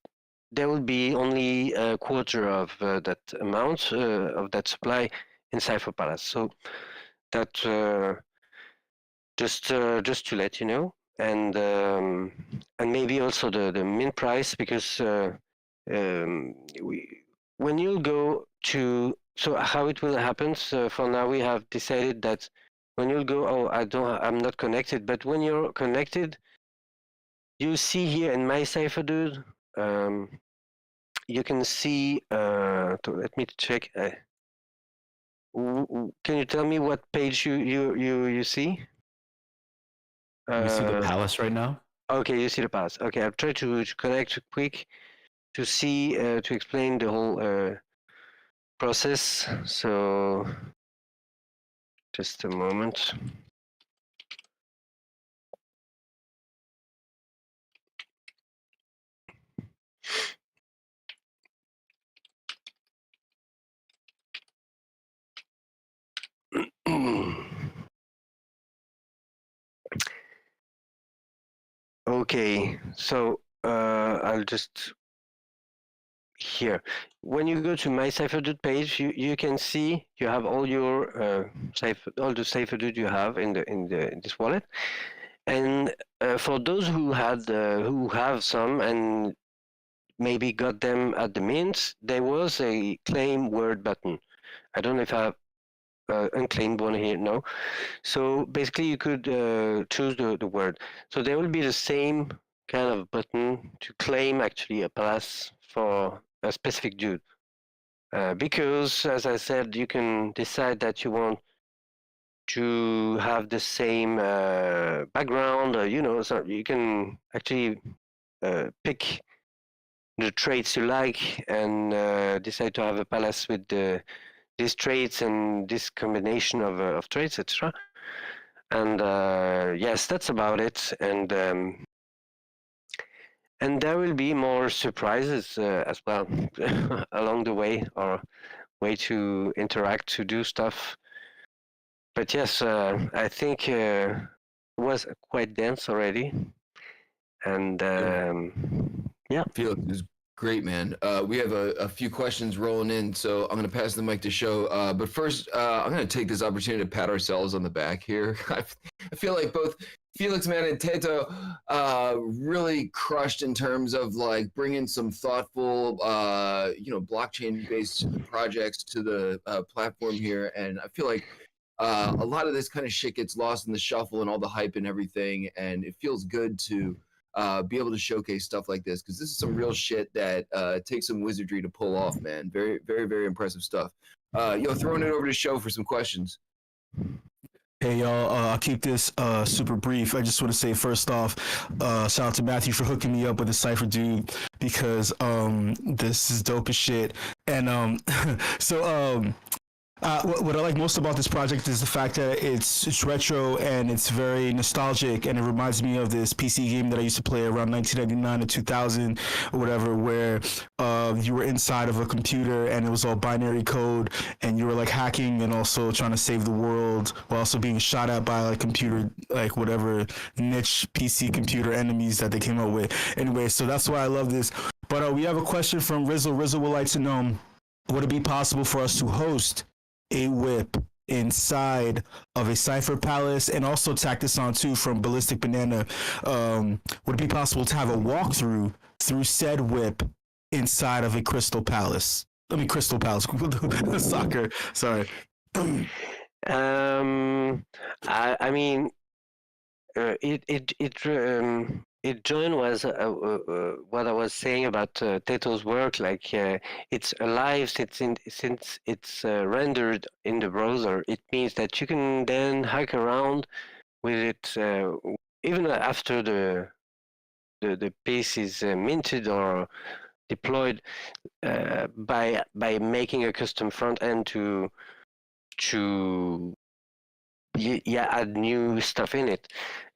there will be only a quarter of that amount of that supply in Cypher Palace. So that just to let you know, and maybe also the mint price, because when you go to, so how it will happen, so for now we have decided that when you go, I'm not connected, but when you're connected, you see here in my Cypherdude, you can see, let me check. Can you tell me what page you see? We see the palace right now. Okay, you see the palace. Okay, I'll try to connect quick to see, to explain the whole process. So just a moment. Okay, so I'll just here. When you go to my Cypherdude page, you can see you have all your all the Cypherdude you have in this wallet, and for those who have some and maybe got them at the mint, there was a claim word button. I don't know if I have unclaimed one here. No. So basically, you could choose the word. So there will be the same kind of button to claim actually a palace for a specific dude. Because, as I said, you can decide that you want to have the same background, so you can actually pick the traits you like and decide to have a palace with these traits and this combination of traits, etc. And yes, that's about it. And there will be more surprises as well along the way, or way to interact, to do stuff. But yes, I think it was quite dense already. And yeah. Felix is great, man. We have a few questions rolling in, so I'm going to pass the mic to Show. But first, I'm going to take this opportunity to pat ourselves on the back here. I feel like both Felix, man, and Teto really crushed in terms of like bringing some thoughtful, blockchain-based projects to the platform here. And I feel like a lot of this kind of shit gets lost in the shuffle and all the hype and everything. And it feels good to be able to showcase stuff like this, because this is some real shit that takes some wizardry to pull off, man. Very, very, very impressive stuff. Throwing it over to Show for some questions. Hey y'all, I'll keep this super brief. I just want to say first off, shout out to Matthew for hooking me up with a Cypherdude, because this is dope as shit. And what I like most about this project is the fact that it's retro and it's very nostalgic, and it reminds me of this PC game that I used to play around 1999 to 2000 or whatever, where you were inside of a computer and it was all binary code, and you were like hacking and also trying to save the world while also being shot at by like computer, like whatever niche PC computer enemies that they came up with. Anyway, so that's why I love this. But we have a question from Rizzle. Rizzle would like to know, would it be possible for us to host a WIP inside of a Cypher Palace, and also tack this on too from Ballistic Banana? Would it be possible to have a walkthrough through said WIP inside of a Crystal Palace? I mean, Crystal Palace, soccer. Sorry. I mean, it joined was what I was saying about Teto's work. Like it's alive since it's rendered in the browser. It means that you can then hack around with it even after the piece is minted or deployed by making a custom front end to add new stuff in it.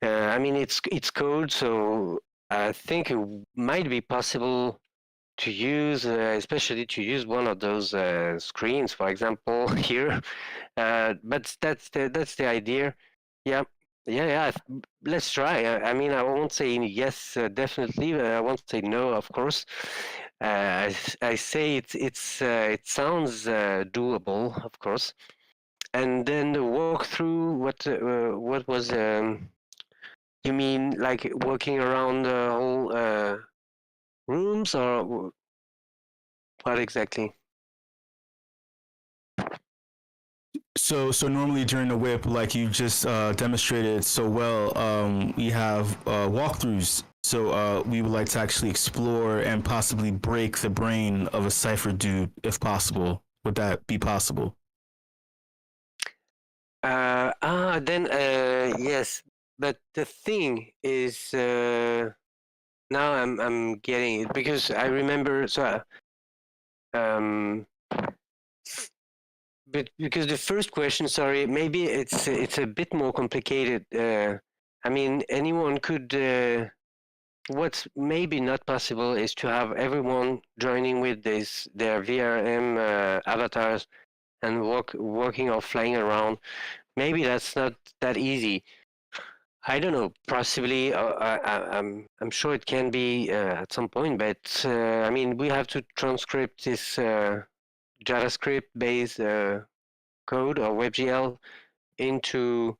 I mean, it's code, so I think it might be possible to use, especially to use one of those screens, for example, here. But that's the idea. Yeah. Yeah. Let's try. I mean, I won't say yes, definitely. I won't say no, of course. I say it sounds doable, of course. And then the walkthrough, what was you mean like walking around the whole rooms, or what exactly? So normally during the whip, like you just demonstrated so well, we have walkthroughs. So we would like to actually explore and possibly break the brain of a Cypherdude, if possible. Would that be possible? Then yes, but the thing is, now I'm getting it, because I remember. So but because the first question, sorry, maybe it's a bit more complicated. I mean, anyone could. What's maybe not possible is to have everyone joining with their VRM avatars and walking or flying around. Maybe that's not that easy. I don't know. Possibly, I'm sure it can be at some point, but I mean, we have to transcript this JavaScript-based code or WebGL into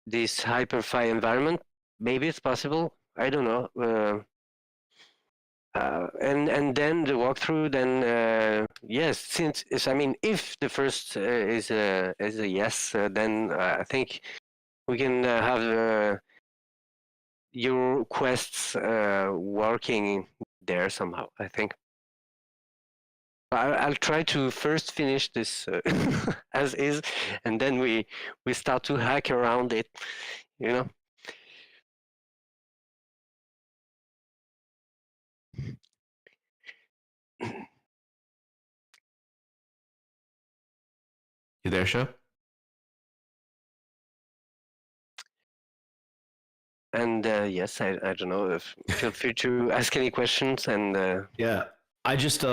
this Hyperfy environment. Maybe it's possible. I don't know. And then the walkthrough. Then yes, since I mean, if the first is a yes, then I think we can have your quests working there somehow, I think. I'll try to first finish this as is, and then we start to hack around it, you know. You there, Show? And yes, I don't know, if feel free to ask any questions. And Yeah. I just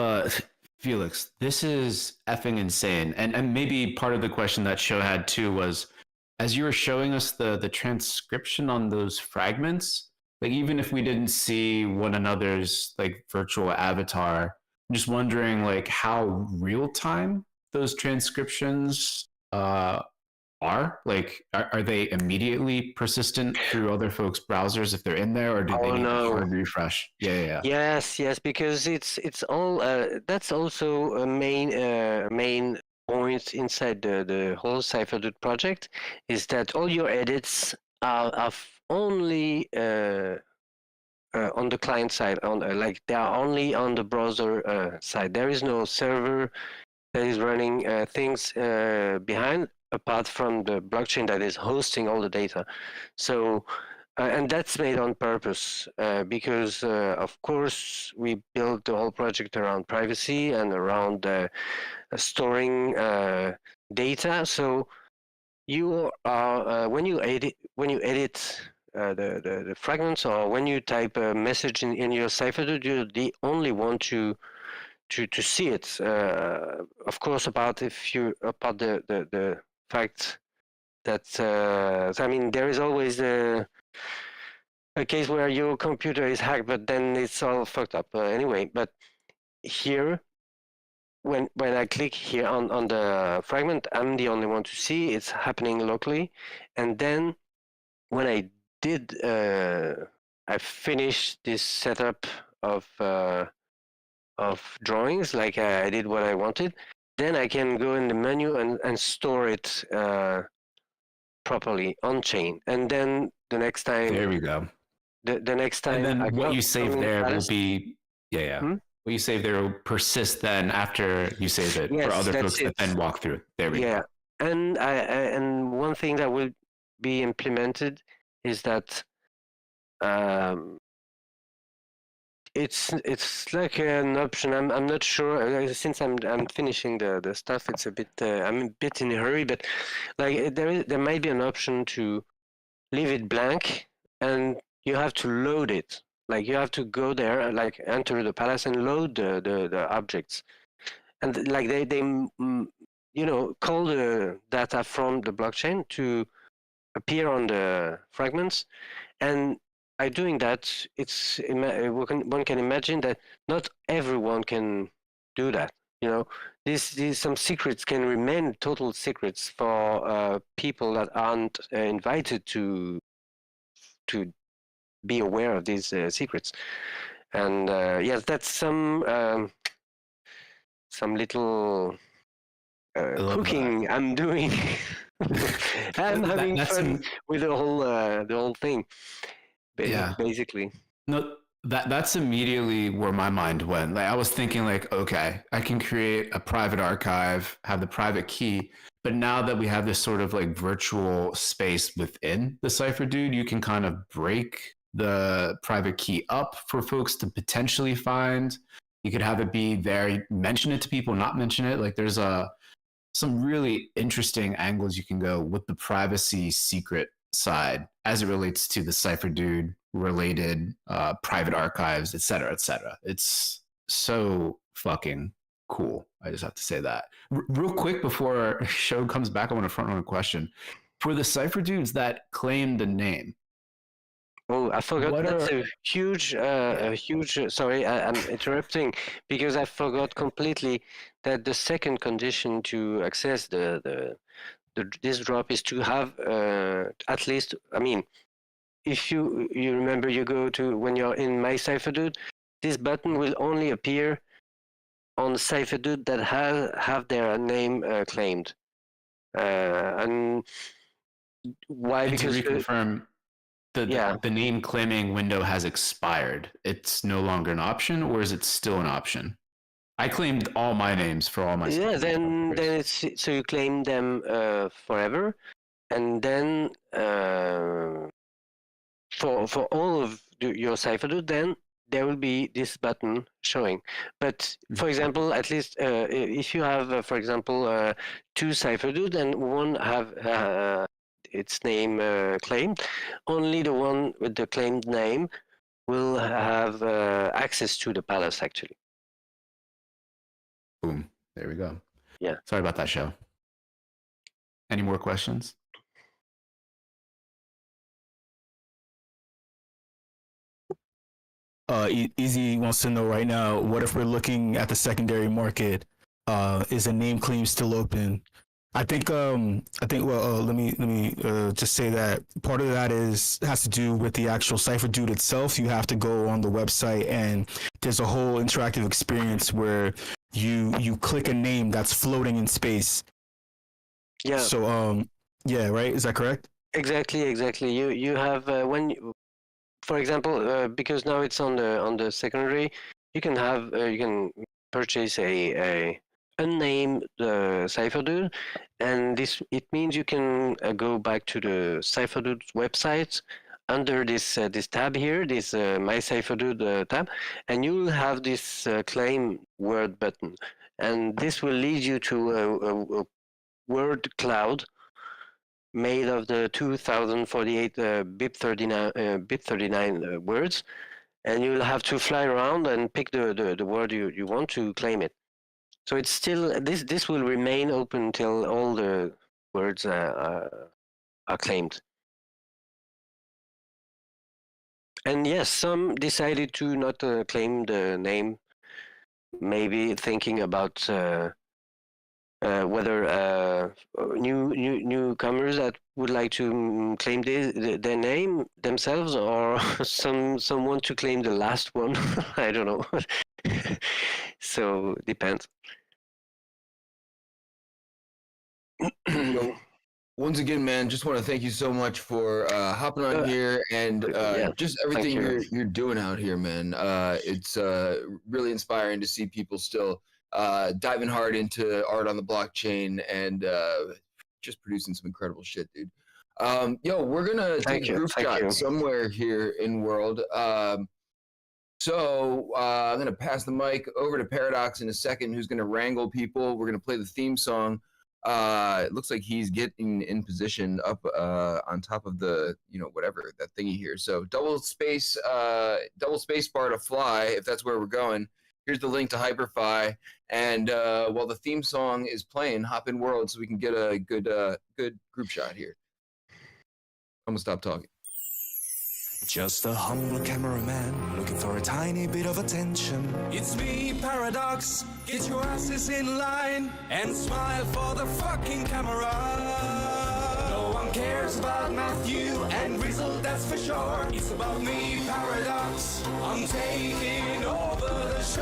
Felix, this is effing insane. And maybe part of the question that Show had too was, as you were showing us the transcription on those fragments, like even if we didn't see one another's like virtual avatar, I'm just wondering like how real time those transcriptions are. Like are they immediately persistent through other folks' browsers if they're in there, or do they oh need a no, hard refresh? Yeah. yes, because it's all that's also a main point inside the whole Cypherdude project, is that all your edits are only on the client side, on like they are only on the browser side. There is no server that is running things behind, apart from the blockchain that is hosting all the data. So, and that's made on purpose because, of course, we built the whole project around privacy and around storing data. So you are when you edit the fragments, or when you type a message in your Cypherdude, you're the only one to see it. Of course, about the fact that I mean, there is always a case where your computer is hacked, but then it's all fucked up anyway. But here, when I click here on the fragment, I'm the only one to see. It's happening locally, and then when I did, I finished this setup of drawings, like I did what I wanted. Then I can go in the menu and store it properly on chain, and then the next time, There we go. the next And time I then what you come save in the there will palace. be, yeah. Hmm? What you save there will persist then after you save it for Yes, other that's folks that it. then walk through. There we Yeah, go. and and one thing that will be implemented is that um, it's like an option. I'm not sure since I'm finishing the stuff. It's a bit I'm a bit in a hurry, but like there might be an option to leave it blank, and you have to load it. Like you have to go there, like enter the palace and load the objects, and like call the data from the blockchain to appear on the fragments. And by doing that, one can imagine that not everyone can do that. You know, these some secrets can remain total secrets for people that aren't invited to be aware of these secrets. And yes, that's some little I love that. cooking I'm doing. I'm having That's fun with the whole thing, yeah. basically. No, that's immediately where my mind went. Like I was thinking like, okay, I can create a private archive, have the private key, but now that we have this sort of like virtual space within the Cypherdude, you can kind of break the private key up for folks to potentially find. You could have it be there, mention it to people, not mention it. Like there's some really interesting angles you can go with the privacy secret side as it relates to the Cypherdude related private archives, et cetera, et cetera. It's so fucking cool. I just have to say that. Real quick before our show comes back, I want to front run a question. For the Cypherdudes that claim the name, Oh, I forgot. what That's are a huge. Sorry, I'm interrupting because I forgot completely that the second condition to access this drop is to have at least. I mean, if you remember, you go to when you're in My Cypherdude, this button will only appear on Cypherdude that have their name claimed. And why? and to Because reconfirm yeah, the name claiming window has expired. It's no longer an option, or is it still an option? I claimed all my names for all my yeah. Cypherdudes Then members. it's so you claim them forever, and then for all of your Cypherdude, then there will be this button showing. But for example, at least if you have, for example, two Cypherdude and one have its name claimed, only the one with the claimed name will have access to the palace. Actually, Boom. There we go. yeah. Sorry about that, show. Any more questions? Easy wants to know right now, what if we're looking at the secondary market? Is a name claim still open? I think well, let me just say that part of that has to do with the actual Cypherdude itself. You have to go on the website, and there's a whole interactive experience where you click a name that's floating in space. Yeah, So yeah, right? Is that correct? exactly. You have for example, because now it's on the secondary, you can have you can purchase a unnamed Cypherdude, and it means you can go back to the Cypherdude website under this tab here, this My Cypherdude tab, and you will have this claim word button, and this will lead you to a word cloud made of the 2048 BIP39 words, and you'll have to fly around and pick the word you want to claim it. So it's still this will remain open until all the words are claimed. And yes, some decided to not claim the name maybe thinking about whether newcomers that would like to claim their name themselves, or someone to claim the last one. I don't know. So depends. Yo, once again, man, just want to thank you so much for hopping on here and Yeah, just thank everything you. you're doing out here, man. It's really inspiring to see people still diving hard into art on the blockchain and just producing some incredible shit, dude. Yo, we're gonna take Thank a you. group Thank shot you. somewhere here in world. So I'm gonna pass the mic over to Paradox in a second, who's gonna wrangle people. We're gonna play the theme song. It looks like he's getting in position up on top of the, whatever that thingy here. So double space bar to fly, if that's where we're going. Here's the link to Hyperfy, and while the theme song is playing, hop in world so we can get a good group shot here. I'm gonna stop talking. Just a humble cameraman looking for a tiny bit of attention. It's me, Paradox. Get your asses in line and smile for the fucking camera. No one cares about Matthew and Rizzle, that's for sure. It's about me, Paradox. I'm taking over the show.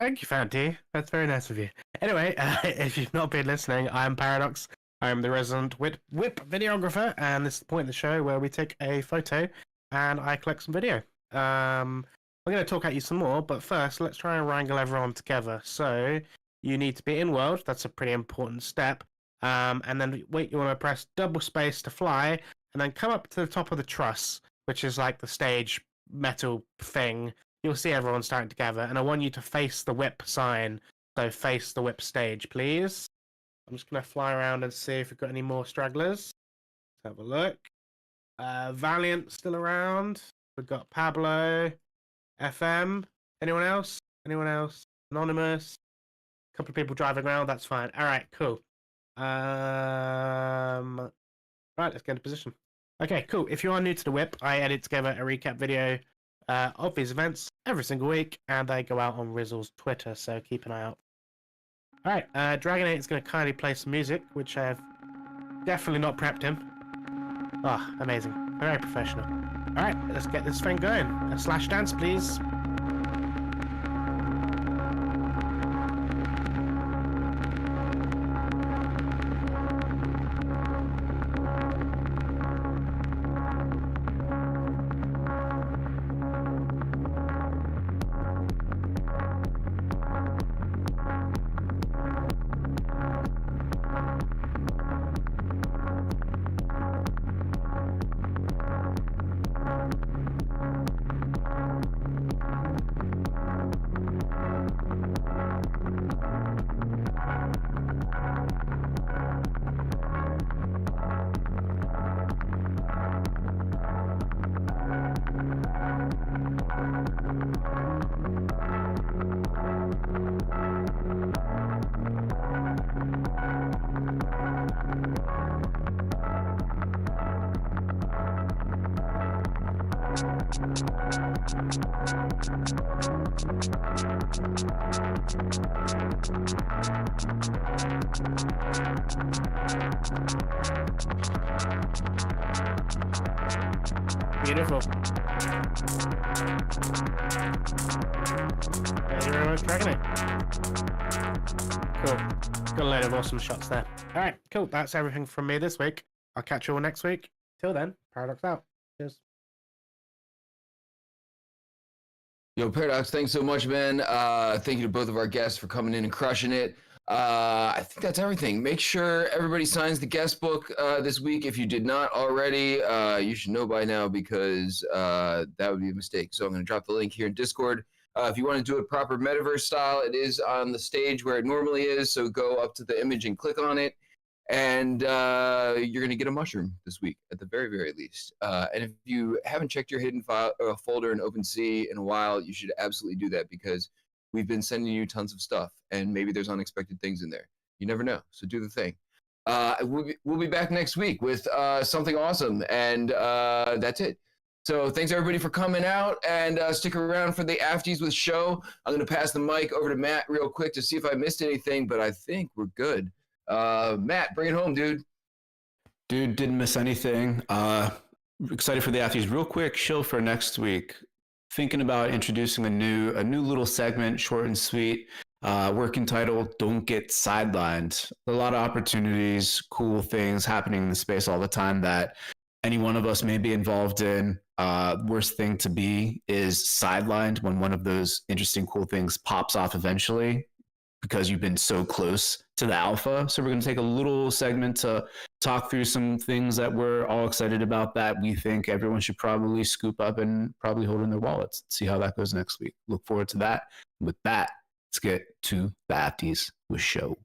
Thank you, Fanty. That's very nice of you. Anyway, if you've not been listening, I'm Paradox. I'm the resident WIP videographer, and this is the point of the show where we take a photo and I collect some video. I'm going to talk at you some more, but first, let's try and wrangle everyone together. So, you need to be in world. That's a pretty important step. And then wait, you want to press double space to fly, and then come up to the top of the truss, which is like the stage metal thing. You'll see everyone starting to gather, and I want you to face the WIP sign. So face the WIP stage, please. I'm just going to fly around and see if we've got any more stragglers. Let's have a look. Valiant still around. We've got Pablo, FM. Anyone else? Anyone else? Anonymous. A couple of people driving around. That's fine. All right, cool. Right, let's get into position. Okay, cool. If you are new to the WIP, I edit together a recap video of these events every single week, and they go out on Rizzle's Twitter, so keep an eye out. Alright, Dragon8 is going to kindly play some music, which I have definitely not prepped him. Ah, amazing. Very professional. Alright, let's get this thing going. A slash dance, please. Beautiful. Thank you very much, Dragon8. Cool. Got a load of awesome shots there. Alright, cool. That's everything from me this week. I'll catch you all next week. Till then, Paradox out. Cheers. Yo, Paradox, thanks so much, man. Thank you to both of our guests for coming in and crushing it. I think that's everything. Make sure everybody signs the guest book this week. If you did not already, you should know by now, because that would be a mistake. So I'm going to drop the link here in Discord. If you want to do it proper Metaverse style, it is on the stage where it normally is. So go up to the image and click on it. And you're going to get a mushroom this week, at the very, very least. And if you haven't checked your hidden file folder in OpenSea in a while, you should absolutely do that, because we've been sending you tons of stuff, and maybe there's unexpected things in there. You never know, so do the thing. We'll be back next week with something awesome, and that's it. So thanks everybody for coming out, and stick around for the Afties with show. I'm going to pass the mic over to Matt real quick to see if I missed anything, but I think we're good. Matt, bring it home, dude. Dude, didn't miss anything. Excited for the Afties. Real quick, show for next week. Thinking about introducing a new little segment, short and sweet. Working title, Don't Get Sidelined. A lot of opportunities, cool things happening in the space all the time that any one of us may be involved in. Worst thing to be is sidelined when one of those interesting, cool things pops off eventually because you've been so close to the alpha. So we're going to take a little segment to talk through some things that we're all excited about that we think everyone should probably scoop up and probably hold in their wallets. See how that goes next week. Look forward to that. With that, let's get to the Afties with show.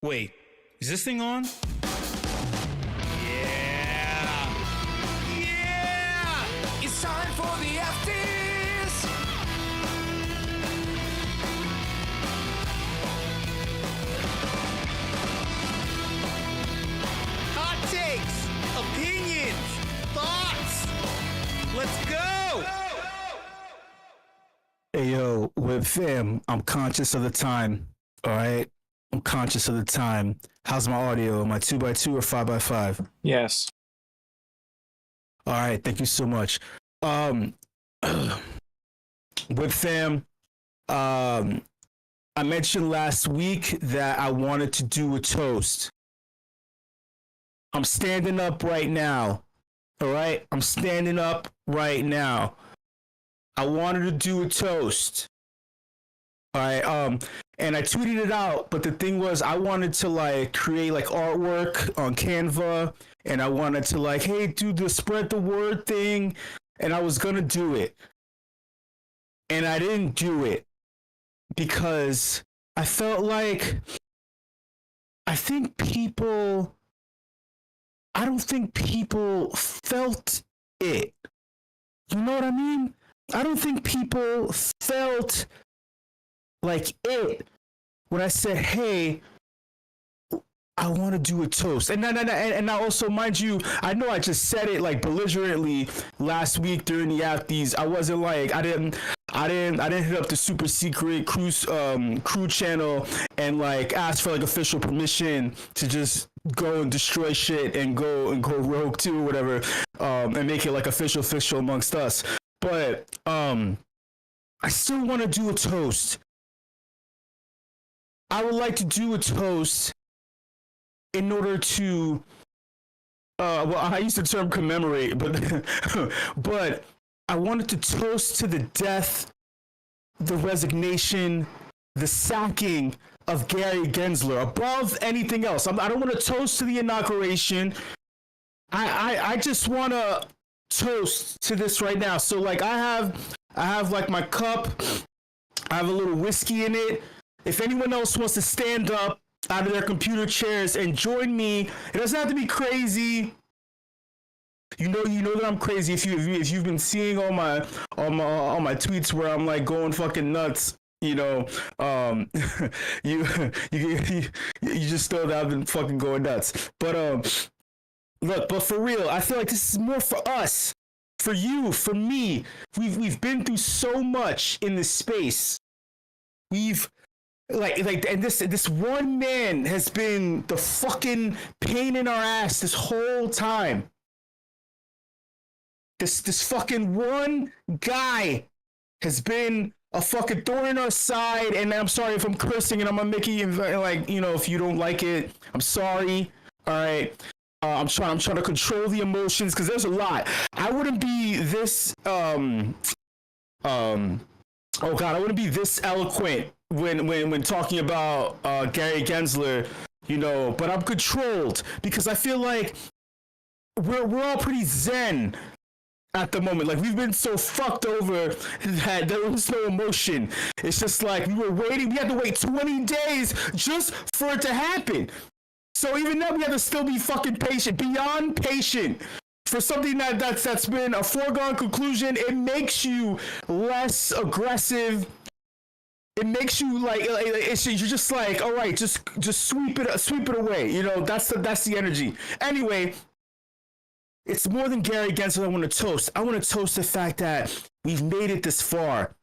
Wait, is this thing on? It's time for the Afties. Hot takes, opinions, thoughts. Let's go. Hey, yo, WIP fam, I'm conscious of the time. All right? I'm conscious of the time. How's my audio? Am I 2x2 or 5x5? Yes. All right, thank you so much. WIP fam, I mentioned last week that I wanted to do a toast. I'm standing up right now. All right? I'm standing up right now. I wanted to do a toast. All right, and I tweeted it out, but the thing was I wanted to like create like artwork on Canva, and I wanted to like, hey, do the spread the word thing, and I was gonna do it. And I didn't do it because I felt like I don't think people felt it. You know what I mean? I don't think people felt like it when I said, hey, I want to do a toast. And now also, mind you, I know I just said it like belligerently last week during the Afties. I wasn't like, I didn't hit up the super secret crew channel and like ask for like official permission to just go and destroy shit and go rogue too or whatever, and make it like official amongst us. But I still want to do a toast. I would like to do a toast in order to, well, I use the term commemorate, but I wanted to toast to the death, the resignation, the sacking of Gary Gensler above anything else. I don't want to toast to the inauguration. I just want to toast to this right now. So like I have like my cup. I have a little whiskey in it. If anyone else wants to stand up out of their computer chairs and join me, it doesn't have to be crazy. You know that I'm crazy if you've been seeing all my tweets where I'm like going fucking nuts. You know, you just know that I've been fucking going nuts. But look, but for real, I feel like this is more for us, for you, for me. We've been through so much in this space. We've and this one man has been the fucking pain in our ass this whole time. This fucking one guy has been a fucking thorn in our side, and I'm sorry if I'm cursing and I'm making you like, you know, if you don't like it, I'm sorry. All right. I'm trying to control the emotions because there's a lot. I wouldn't be this oh God, I wouldn't be this eloquent when talking about Gary Gensler, you know, but I'm controlled because I feel like we're all pretty zen at the moment. Like we've been so fucked over that there was no emotion. It's just like we had to wait 20 days just for it to happen. So even though we have to still be fucking patient, beyond patient, for something that's been a foregone conclusion. It makes you less aggressive. It makes you like you're just like, all right, just sweep it away. You know, that's the energy. Anyway, it's more than Gary Gensler I want to toast. I want to toast the fact that we've made it this far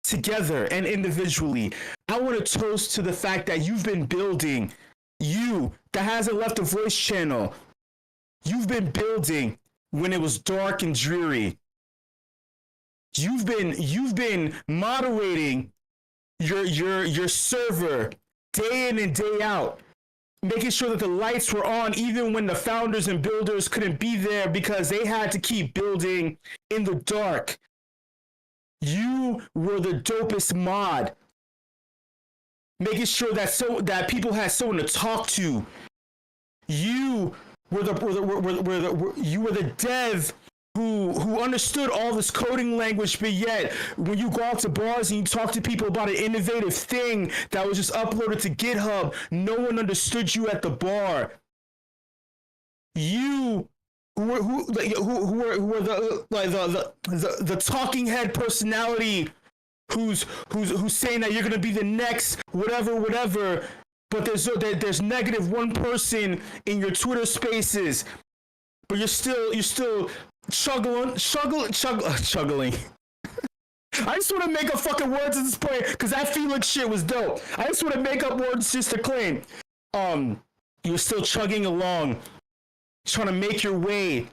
together and individually. I want to toast to the fact that you've been building, you that hasn't left a voice channel. You've been building when it was dark and dreary. You've been moderating your server day in and day out, making sure that the lights were on even when the founders and builders couldn't be there because they had to keep building in the dark. You were the dopest mod, making sure that people had someone to talk to. You were the dev who understood all this coding language, but yet when you go out to bars and you talk to people about an innovative thing that was just uploaded to GitHub, no one understood you at the bar. You who were the talking head personality who's saying that you're gonna be the next whatever, but there's negative one person in your Twitter spaces, but you're still chuggling. I just want to make up fucking words at this point because that Felix shit was dope. I just want to make up words just to claim. You're still chugging along, trying to make your way.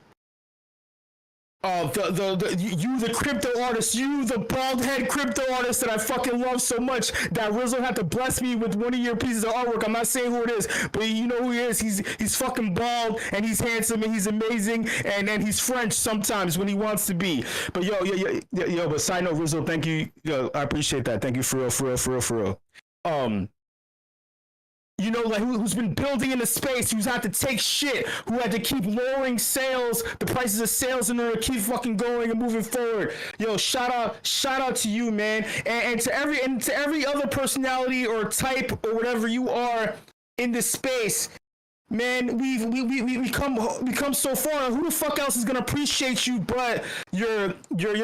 The crypto artist, you the bald head crypto artist that I fucking love so much that Rizzo had to bless me with one of your pieces of artwork. I'm not saying who it is, but you know who he is. He's fucking bald and he's handsome and he's amazing and he's French sometimes when he wants to be. But yo, but side note, Rizzo, thank you. Yo, I appreciate that. Thank you for real. You know, like who's been building in the space, who's had to take shit, who had to keep lowering sales, the prices of sales in order to keep fucking going and moving forward. Yo, shout out to you, man, and to every other personality or type or whatever you are in this space. Man, we come so far. Who the fuck else is gonna appreciate you but your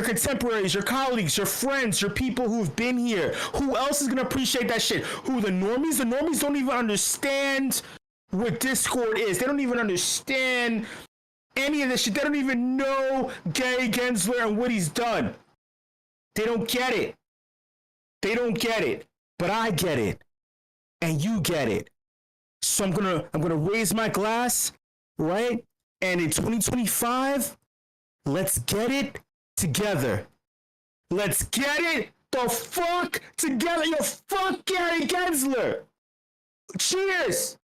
contemporaries, your colleagues, your friends, your people who've been here? Who else is gonna appreciate that shit? Who, the normies? The normies don't even understand what Discord is. They don't even understand any of this shit. They don't even know Gary Gensler and what he's done. They don't get it. They don't get it. But I get it. And you get it. So I'm gonna raise my glass, right? And in 2025, let's get it together. Let's get it the fuck together. Yo, fuck Gary Gensler. Cheers.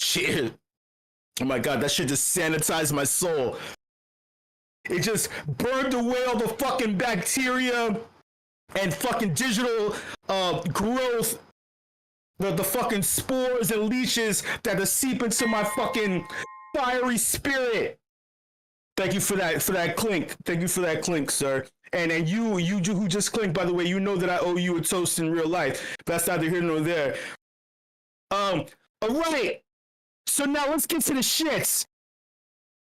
Cheers. Oh my God, that shit just sanitized my soul. It just burned away all the fucking bacteria and fucking digital growth, the fucking spores and leeches that just seep into my fucking fiery spirit. Thank you for that clink. Thank you for that clink, sir. And you who just clinked, by the way, you know that I owe you a toast in real life. That's neither here nor there. All right. So now let's get to the shits.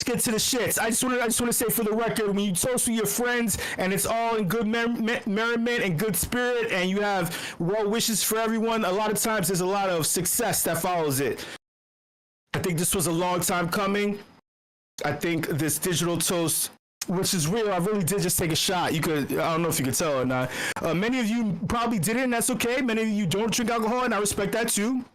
Get to the shits. I just want to say for the record, when you toast with your friends and it's all in good merriment and good spirit and you have well wishes for everyone, a lot of times there's a lot of success that follows it. I think this was a long time coming. I think this digital toast, which is real, I really did just take a shot. I don't know if you could tell or not. Many of you probably did it and that's okay. Many of you don't drink alcohol and I respect that too.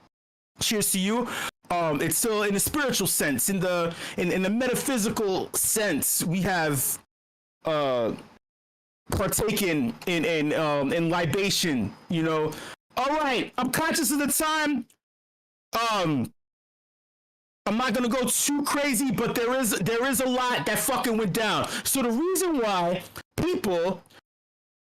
Cheers to you. It's still in a spiritual sense, in the metaphysical sense, we have partaken in libation, you know. All right, I'm conscious of the time. I'm not gonna go too crazy, but there is a lot that fucking went down. So the reason why people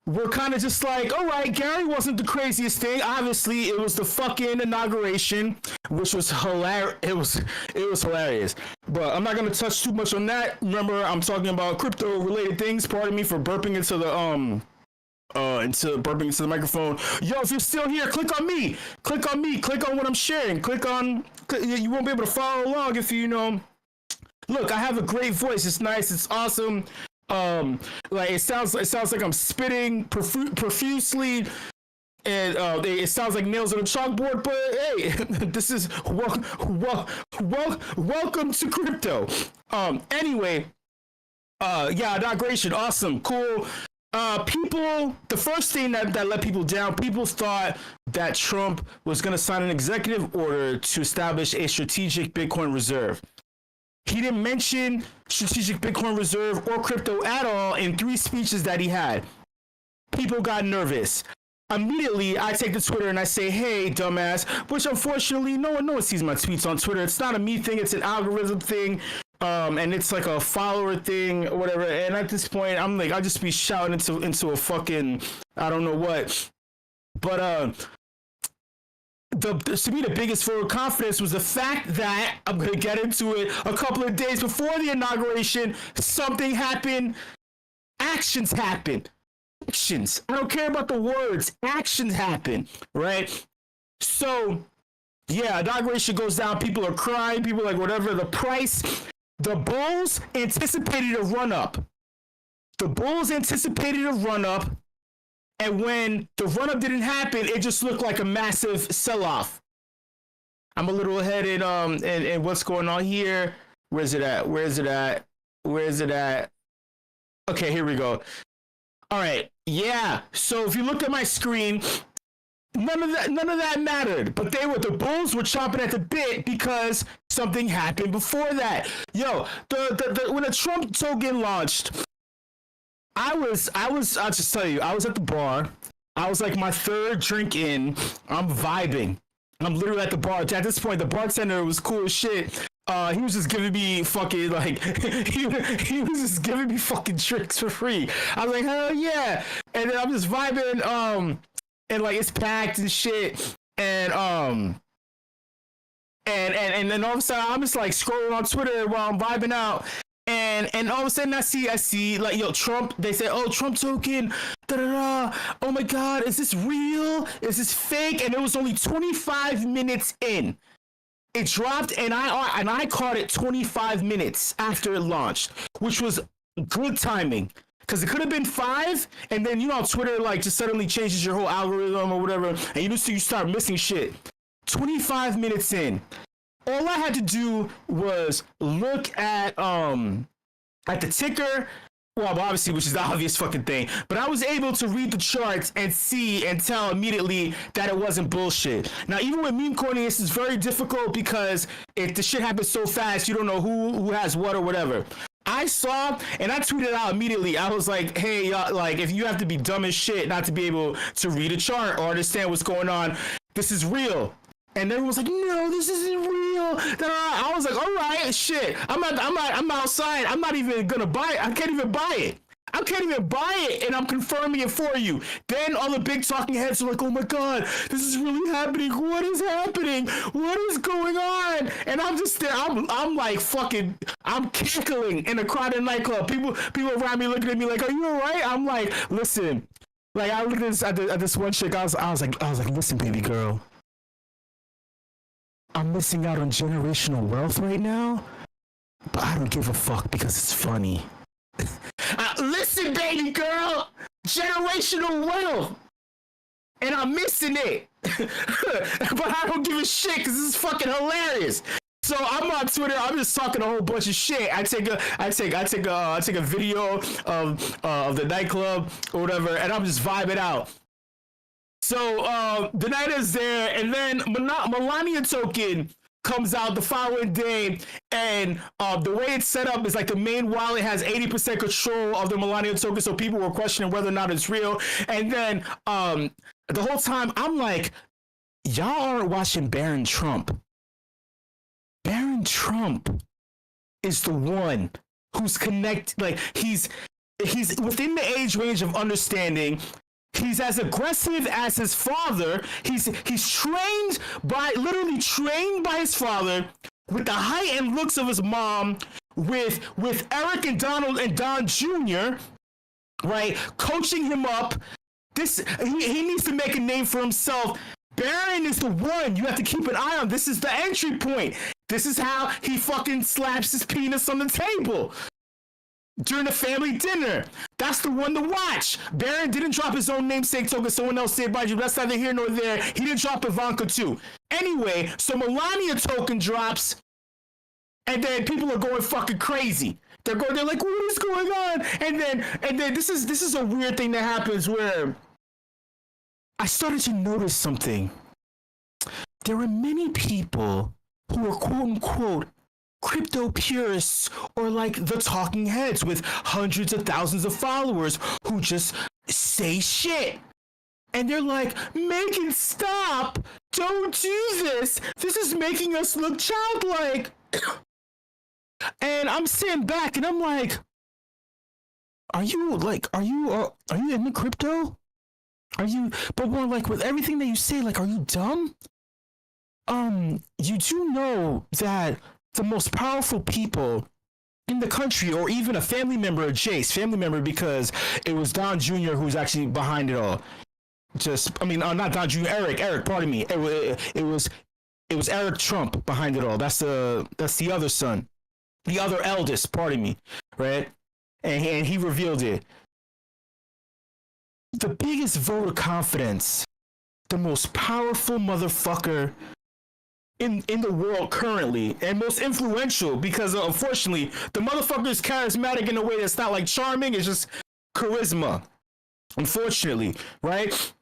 were kind of just like, all right, Gary wasn't the craziest thing. Obviously, it was the fucking inauguration, which was hilarious. It was hilarious. But I'm not gonna touch too much on that. Remember, I'm talking about crypto-related things. Pardon me for burping into the microphone. Yo, if you're still here, click on me. Click on me. Click on what I'm sharing. You won't be able to follow along if you know. Look, I have a great voice. It's nice. It's awesome. Like it sounds like I'm spitting profusely. and it sounds like nails on a chalkboard, but hey, this is welcome to crypto. Anyway, yeah, inauguration, awesome, cool. People, the first thing that let people down, people thought that Trump was going to sign an executive order to establish a strategic Bitcoin reserve. He didn't mention strategic Bitcoin reserve or crypto at all in 3 speeches that he had. People got nervous. Immediately, I take to Twitter and I say, hey, dumbass, which unfortunately, no one sees my tweets on Twitter. It's not a me thing. It's an algorithm thing. And it's like a follower thing or whatever. And at this point, I'm like, I'll just be shouting into a fucking, I don't know what. But to me, the biggest vote of confidence was the fact that, I'm going to get into it, a couple of days before the inauguration, something happened. Actions happened. Actions. I don't care about the words. Actions happen, right? So, yeah, inauguration goes down. People are crying. People are like, whatever. The price. The bulls anticipated a run up. And when the run up didn't happen, it just looked like a massive sell off. I'm a little ahead in what's going on here. Where is it at? Okay, here we go. All right. Yeah. So if you look at my screen, none of that mattered. But the bulls were chomping at the bit because something happened before that. Yo, when the Trump token launched, I'll just tell you, I was at the bar. I was like my 3rd drink in. I'm vibing. I'm literally at the bar. At this point, the bartender was cool as shit. He was just giving me fucking like he was just giving me fucking drinks for free. I was like, hell yeah. And then I'm just vibing, and like it's packed and shit. And then all of a sudden I'm just like scrolling on Twitter while I'm vibing out. And all of a sudden I see like, yo, Trump, they say, oh, Trump token, oh my God, is this real? Is this fake? And it was only 25 minutes in. It dropped, and I caught it 25 minutes after it launched, which was good timing. Because it could have been 5, and then, you know, Twitter, like, just suddenly changes your whole algorithm or whatever, and you start missing shit. 25 minutes in. All I had to do was look at the ticker, well, obviously, which is the obvious fucking thing, but I was able to read the charts and see and tell immediately that it wasn't bullshit. Now, even with meme coining, this is very difficult because if the shit happens so fast, you don't know who has what or whatever. I saw, and I tweeted out immediately, I was like, hey, y'all, like, if you have to be dumb as shit not to be able to read a chart or understand what's going on, this is real. And everyone was like, no, this isn't real. I was like, all right, shit. I'm outside. I'm not even gonna buy it. I can't even buy it. And I'm confirming it for you. Then all the big talking heads are like, oh my God, this is really happening. What is happening? What is going on? And I'm just there. I'm like fucking, I'm cackling in a crowded nightclub. People around me looking at me like, are you all right? I'm like, listen. Like I looked at this one chick. I was like, listen, baby girl. I'm missing out on generational wealth right now, but I don't give a fuck because it's funny. Listen, baby girl, generational wealth, and I'm missing it, but I don't give a shit because this is fucking hilarious. So I'm on Twitter. I'm just talking a whole bunch of shit. I take a video of the nightclub or whatever, and I'm just vibing out. So the night is there, and then Melania token comes out the following day, and the way it's set up is like the main wallet has 80% control of the Melania token, so people were questioning whether or not it's real. And then the whole time I'm like, y'all aren't watching Barron Trump. Barron Trump is the one who's connected. Like he's within the age range of understanding. He's as aggressive as his father. He's literally trained by his father with the height and looks of his mom, with Eric and Donald and Don Jr., right? Coaching him up. He needs to make a name for himself. Barron is the one you have to keep an eye on. This is the entry point. This is how he fucking slaps his penis on the table. during the family dinner. That's the one to watch. Barron didn't drop his own namesake token. Someone else did, mind you. That's neither here nor there. He didn't drop Ivanka too. Anyway, so Melania token drops, and then people are going fucking crazy. They're like, what is going on? And then this is a weird thing that happens where I started to notice something. There are many people who are quote unquote crypto purists or like the talking heads with hundreds of thousands of followers who just say shit. And they're like, Megan, stop! Don't do this! This is making us look childlike! And I'm sitting back and I'm like, are you into crypto? But more like with everything that you say, like, are you dumb? You do know that the most powerful people in the country, or even a family member of Jace, because it was Don Jr. who's actually behind it all. Not Don Jr., Eric, pardon me. It was Eric Trump behind it all. That's the other son. The other eldest, pardon me, right? And he revealed it. The biggest vote of confidence, the most powerful motherfucker in the world currently, and most influential, because unfortunately, the motherfucker is charismatic in a way that's not like charming, it's just charisma. Unfortunately, right?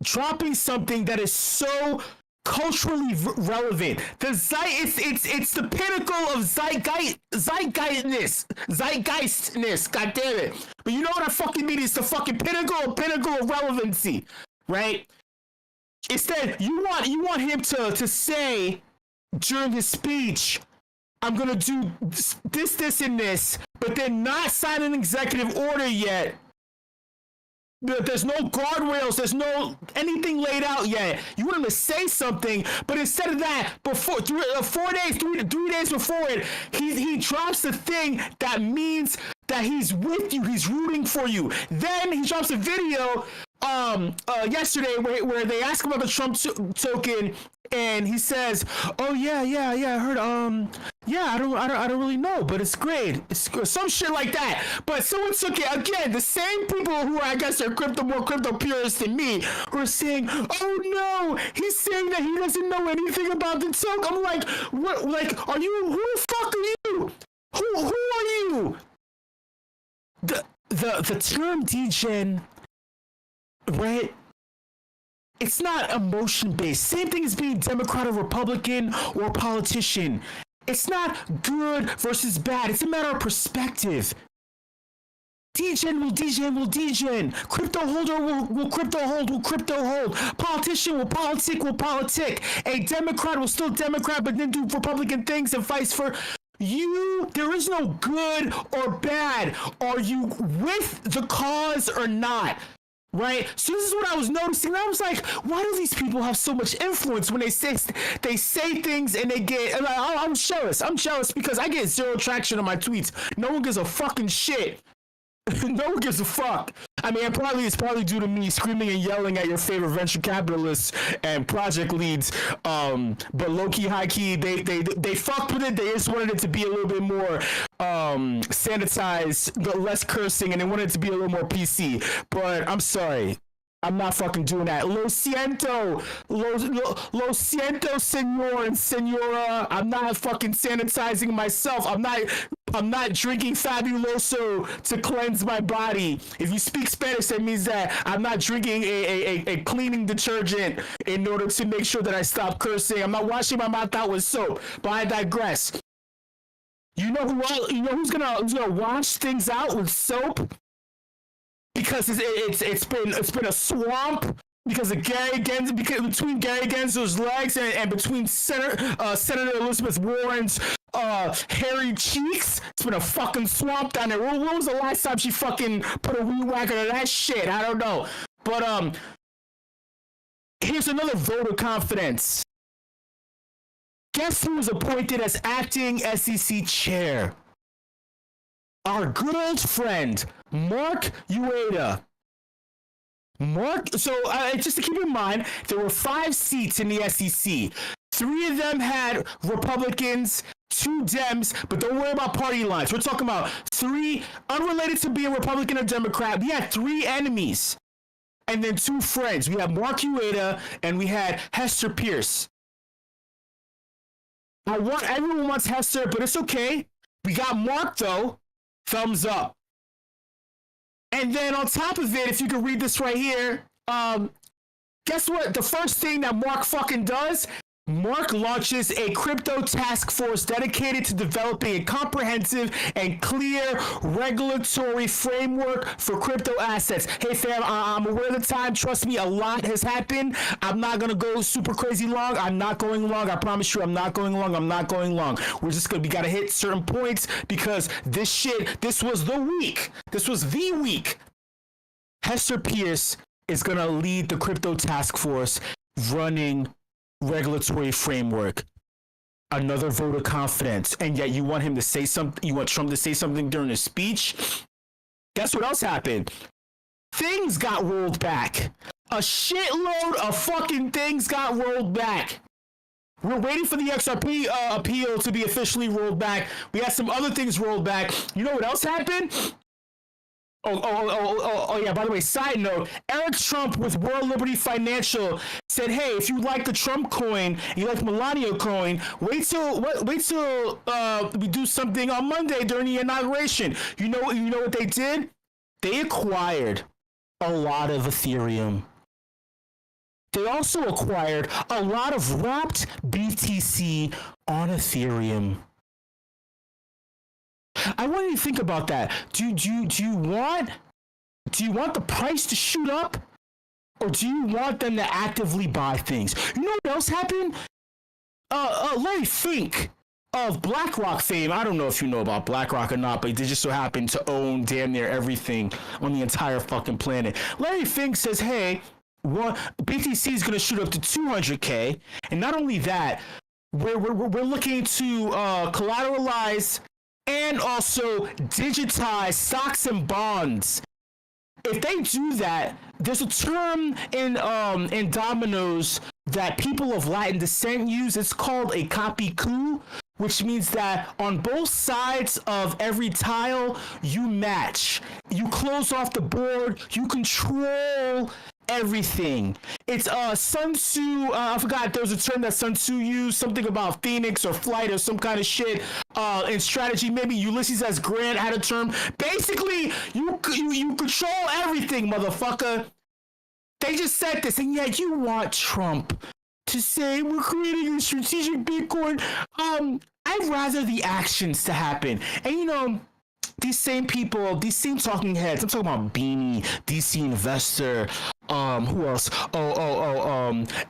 Dropping something that is so culturally relevant. It's the pinnacle of zeitgeistness. God damn it! But you know what I fucking mean? It's the fucking pinnacle of relevancy, right? Instead, you want him to say during his speech, "I'm gonna do this, and this," but then not sign an executive order yet. There's no guardrails. There's no anything laid out yet. You want him to say something, but instead of that, before 3 days before it, he drops the thing that means that he's with you. He's rooting for you. Then he drops a video yesterday where they ask him about the Trump token, and he says, "Oh yeah, I heard. I don't really know, but it's great. It's some shit like that." But someone took it again. The same people who I guess are more crypto purists than me were saying, "Oh no, he's saying that he doesn't know anything about the token." I'm like, what? Like, are you? Who the fuck are you? Who are you? The term degen, right? It's not emotion based. Same thing as being Democrat or Republican or politician. It's not good versus bad. It's a matter of perspective. Degen will degen. Crypto holder will crypto hold. Politician will politic. A Democrat will still Democrat, but then do Republican things and vice versa. There is no good or bad. Are you with the cause or not? Right? So this is what I was noticing. I was like, why do these people have so much influence when they say things and they get, and I'm jealous. I'm jealous because I get zero traction on my tweets. No one gives a fucking shit. No one gives a fuck. I mean, it's probably due to me screaming and yelling at your favorite venture capitalists and project leads. But low key, high key, they fucked with it. They just wanted it to be a little bit more sanitized, but less cursing, and they wanted it to be a little more PC. But I'm sorry. I'm not fucking doing that. Lo siento, senor and senora. I'm not fucking sanitizing myself. I'm not drinking Fabuloso to cleanse my body. If you speak Spanish, that means that I'm not drinking a cleaning detergent in order to make sure that I stop cursing. I'm not washing my mouth out with soap. But I digress. You know who's gonna wash things out with soap? Because it's been a swamp because of between Gary Gensler's legs and between Senator Elizabeth Warren's hairy cheeks. It's been a fucking swamp down there. When was the last time she fucking put a weed whacker to that shit? I don't know. But here's another vote of confidence. Guess who was appointed as acting SEC chair? Our good old friend, Mark Ueda. So just to keep in mind, there were 5 seats in the SEC. 3 of them had Republicans, 2 Dems, but don't worry about party lines. We're talking about 3 unrelated to being Republican or Democrat. We had 3 enemies and then 2 friends. We had Mark Ueda and we had Hester Pierce. Everyone wants Hester, but it's okay. We got Mark though. Thumbs up. And then on top of it, if you can read this right here, guess what? The first thing that Mark fucking does, Mark launches a crypto task force dedicated to developing a comprehensive and clear regulatory framework for crypto assets. Hey fam, I'm aware of the time. Trust me, a lot has happened. I'm not gonna go super crazy long. I'm not going long. I promise you, I'm not going long. We gotta hit certain points because this was the week. This was the week. Hester Pierce is gonna lead the crypto task force running regulatory framework. Another vote of confidence, and yet you want him to say something. You want Trump to say something during his speech. Guess what else happened? Things got rolled back. A shitload of fucking things got rolled back. We're waiting for the XRP appeal to be officially rolled back. We had some other things rolled back. You know what else happened? Oh, yeah, by the way, side note, Eric Trump with World Liberty Financial said, hey, if you like the Trump coin, you like Melania coin, wait till we do something on Monday during the inauguration. You know what they did? They acquired a lot of Ethereum. They also acquired a lot of wrapped BTC on Ethereum. I want you to think about that. Do you want the price to shoot up, or do you want them to actively buy things? You know what else happened? Larry Fink of BlackRock fame. I don't know if you know about BlackRock or not, but they just so happen to own damn near everything on the entire fucking planet. Larry Fink says, "Hey, BTC is going to shoot up to 200K, and not only that, we're looking to collateralize." And also digitize stocks and bonds. If they do that, there's a term in Domino's that people of Latin descent use. It's called a copy coup, which means that on both sides of every tile, you match. You close off the board. You control everything. It's Sun Tzu. I forgot there was a term that Sun Tzu used, something about phoenix or flight or some kind of shit. In strategy, maybe Ulysses S. Grant had a term. Basically, you control everything, motherfucker. They just said this, and yet you want Trump to say we're creating a strategic Bitcoin. I'd rather the actions to happen. And you know, these same people, these same talking heads, I'm talking about Beanie, DC Investor, who else?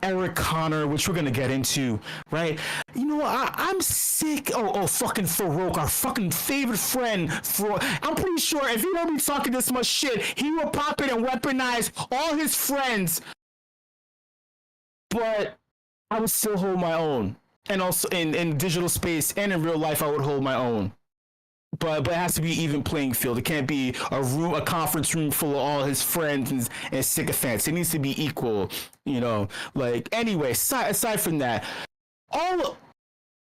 Eric Connor, which we're gonna get into, right? You know, I'm sick. Fucking Farouk, our fucking favorite friend. I'm pretty sure if he don't be talking this much shit, he will pop it and weaponize all his friends. But I would still hold my own, and also in digital space and in real life, I would hold my own. But it has to be even playing field. It can't be a conference room full of all his friends and sycophants. It needs to be equal, you know. Like, anyway, aside from that,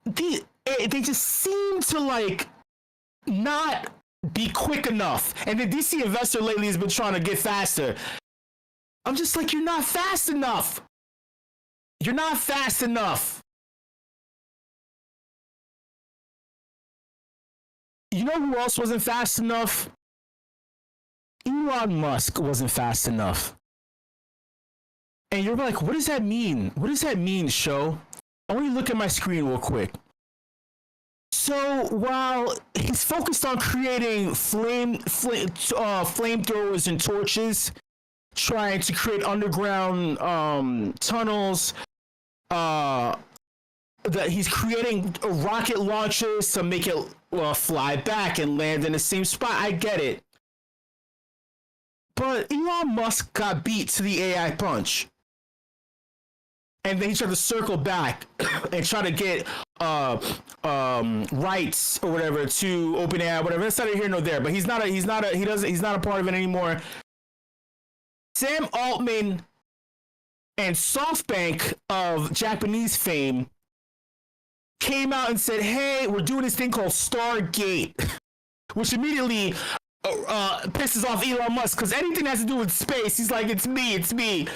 they just seem to like not be quick enough. And the DC Investor lately has been trying to get faster. I'm just like, you're not fast enough. You're not fast enough. You know who else wasn't fast enough? Elon Musk wasn't fast enough. And you're like, what does that mean? What does that mean, show? I want you to look at my screen real quick. So while he's focused on creating flamethrowers and torches, trying to create underground tunnels, that he's creating rocket launchers to make it fly back and land in the same spot. I get it. But Elon Musk got beat to the AI punch. And then he tried to circle back and try to get rights or whatever to OpenAI, whatever. That's neither here nor there. But he's not a part of it anymore. Sam Altman and SoftBank of Japanese fame came out and said, hey, we're doing this thing called Stargate, which immediately pisses off Elon Musk, because anything that has to do with space, he's like, it's me.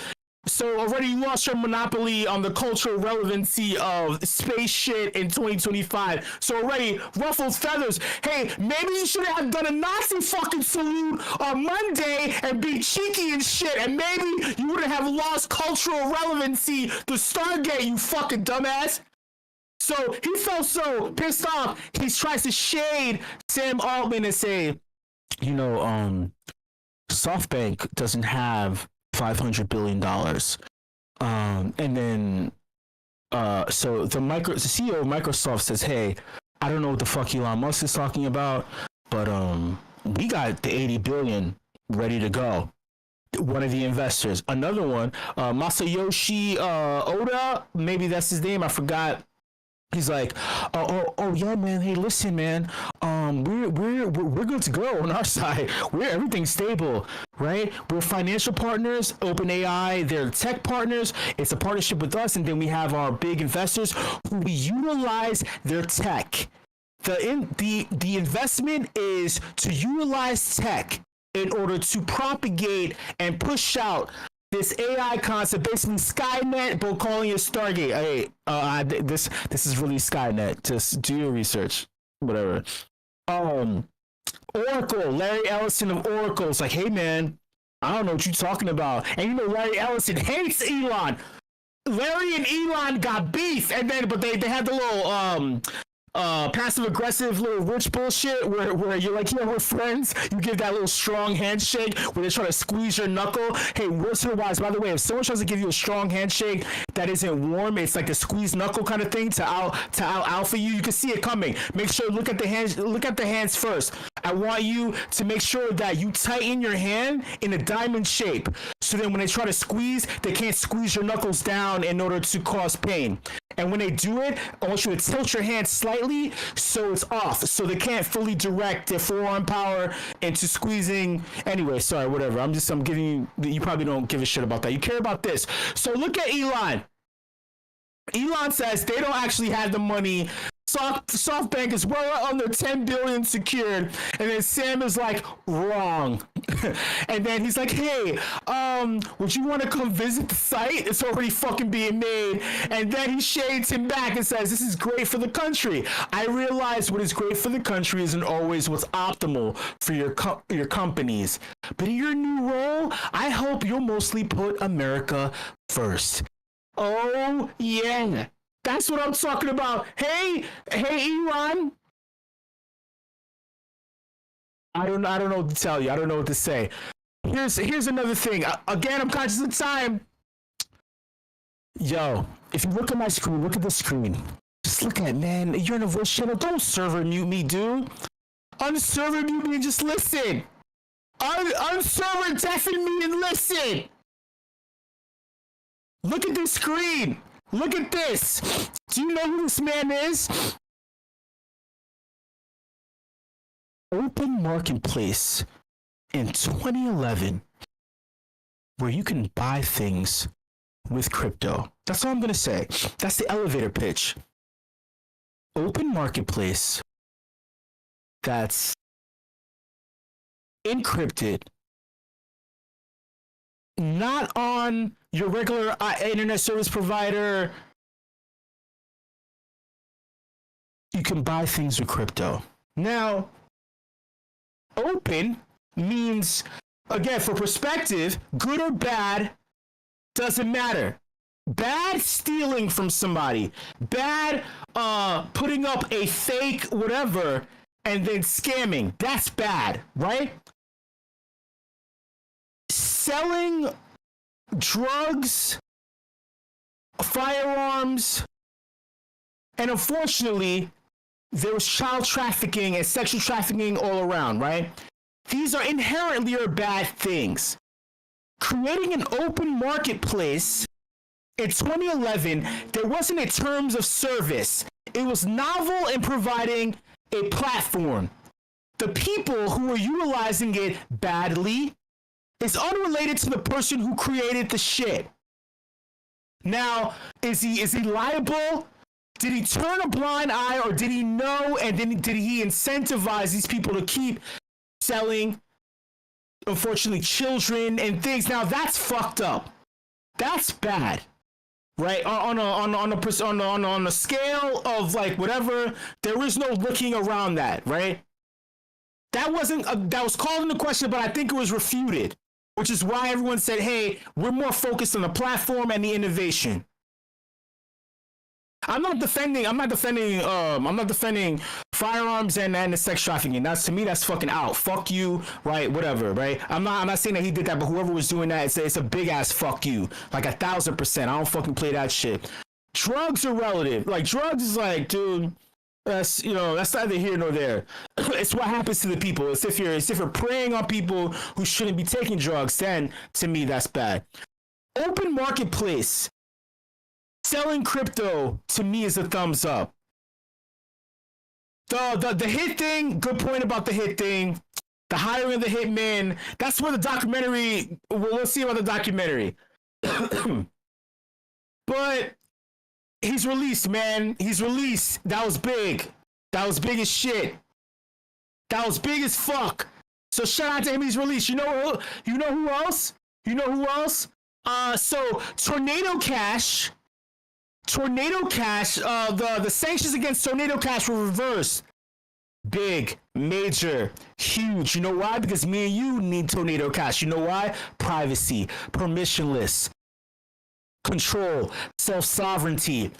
So already you lost your monopoly on the cultural relevancy of space shit in 2025. So already ruffled feathers. Hey, maybe you should have done a Nazi fucking salute on Monday and be cheeky and shit, and maybe you wouldn't have lost cultural relevancy to Stargate, you fucking dumbass. So he felt so pissed off, he tries to shade Sam Altman and say, you know, SoftBank doesn't have $500 billion. And then, so the CEO of Microsoft says, hey, I don't know what the fuck Elon Musk is talking about, but we got the 80 billion ready to go. One of the investors. Another one, Masayoshi Oda, maybe that's his name, I forgot. He's like, oh yeah, man. Hey, listen, man. We're good to go on our side. Everything's stable, right? We're financial partners. OpenAI, they're tech partners. It's a partnership with us, and then we have our big investors who we utilize their tech. The investment is to utilize tech in order to propagate and push out this AI concept, basically Skynet, but calling it Stargate. Hey, this is really Skynet. Just do your research, whatever. Oracle, Larry Ellison of Oracle is like, hey man, I don't know what you're talking about. And you know, Larry Ellison hates Elon. Larry and Elon got beef, and then but they had the little passive aggressive little rich bullshit where you're like, yeah, we're friends. You give that little strong handshake where they try to squeeze your knuckle. Hey, words to the wise, by the way, if someone tries to give you a strong handshake that isn't warm, it's like a squeeze knuckle kind of thing to out alpha you. You can see it coming. Make sure look at the hands first. I want you to make sure that you tighten your hand in a diamond shape. So then when they try to squeeze, they can't squeeze your knuckles down in order to cause pain. And when they do it, I want you to tilt your hand slightly so it's off, so they can't fully direct their forearm power into squeezing. Anyway, sorry, whatever. I'm giving you probably don't give a shit about that. You care about this. So look at Elon. Elon says they don't actually have the money. SoftBank is well under 10 billion secured, and then Sam is like, wrong. And then he's like, hey, would you want to come visit the site? It's already fucking being made. And then he shades him back and says, this is great for the country. I realize what is great for the country isn't always what's optimal for your companies, but in your new role, I hope you'll mostly put America first. Oh yeah, that's what I'm talking about. Hey, Elon. I don't know what to tell you. I don't know what to say. Here's another thing. Again, I'm conscious of time. Yo, if you look at my screen, look at the screen. Just look at it, man. You're in a voice channel. Don't server mute me, dude. Unserver mute me and just listen. Unserver deafen me and listen. Look at this screen. Look at this. Do you know who this man is? Open marketplace in 2011 where you can buy things with crypto. That's all I'm going to say. That's the elevator pitch. Open marketplace that's encrypted, not on your regular internet service provider. You can buy things with crypto. Now, open means, again, for perspective, good or bad, doesn't matter. Bad stealing from somebody, bad putting up a fake whatever and then scamming, that's bad, right? Selling drugs, firearms, and unfortunately, there was child trafficking and sexual trafficking all around, right? These are inherently bad things. Creating an open marketplace in 2011, there wasn't a terms of service. It was novel in providing a platform. The people who were utilizing it badly is unrelated to the person who created the shit. Now, is he liable Did he turn a blind eye, or did he know, and then did he incentivize these people to keep selling, unfortunately, children and things? Now that's fucked up. That's bad, right? On a scale of like whatever, there is no looking around that, right? That was called into question, but I think it was refuted, which is why everyone said, "Hey, we're more focused on the platform and the innovation." I'm not defending firearms and the sex trafficking. That's, to me, that's fucking out. Fuck you, right? Whatever, right? I'm not saying that he did that, but whoever was doing that, it's a big ass fuck you, like 1,000%. I don't fucking play that shit. Drugs are relative. Like, drugs is like, dude, that's neither here nor there. It's what happens to the people. It's if you're preying on people who shouldn't be taking drugs, then to me that's bad. Open marketplace. Selling crypto, to me, is a thumbs up. The hit thing, good point about the hit thing. The hiring of the hitman, that's where the documentary, well, let's see about the documentary. But he's released, man. He's released. That was big. That was big as shit. That was big as fuck. So shout out to him, he's released. You know who else? So Tornado Cash, the sanctions against Tornado Cash were reversed. Big, major, huge. You know why? Because me and you need Tornado Cash. You know why? Privacy, permissionless, control, self-sovereignty.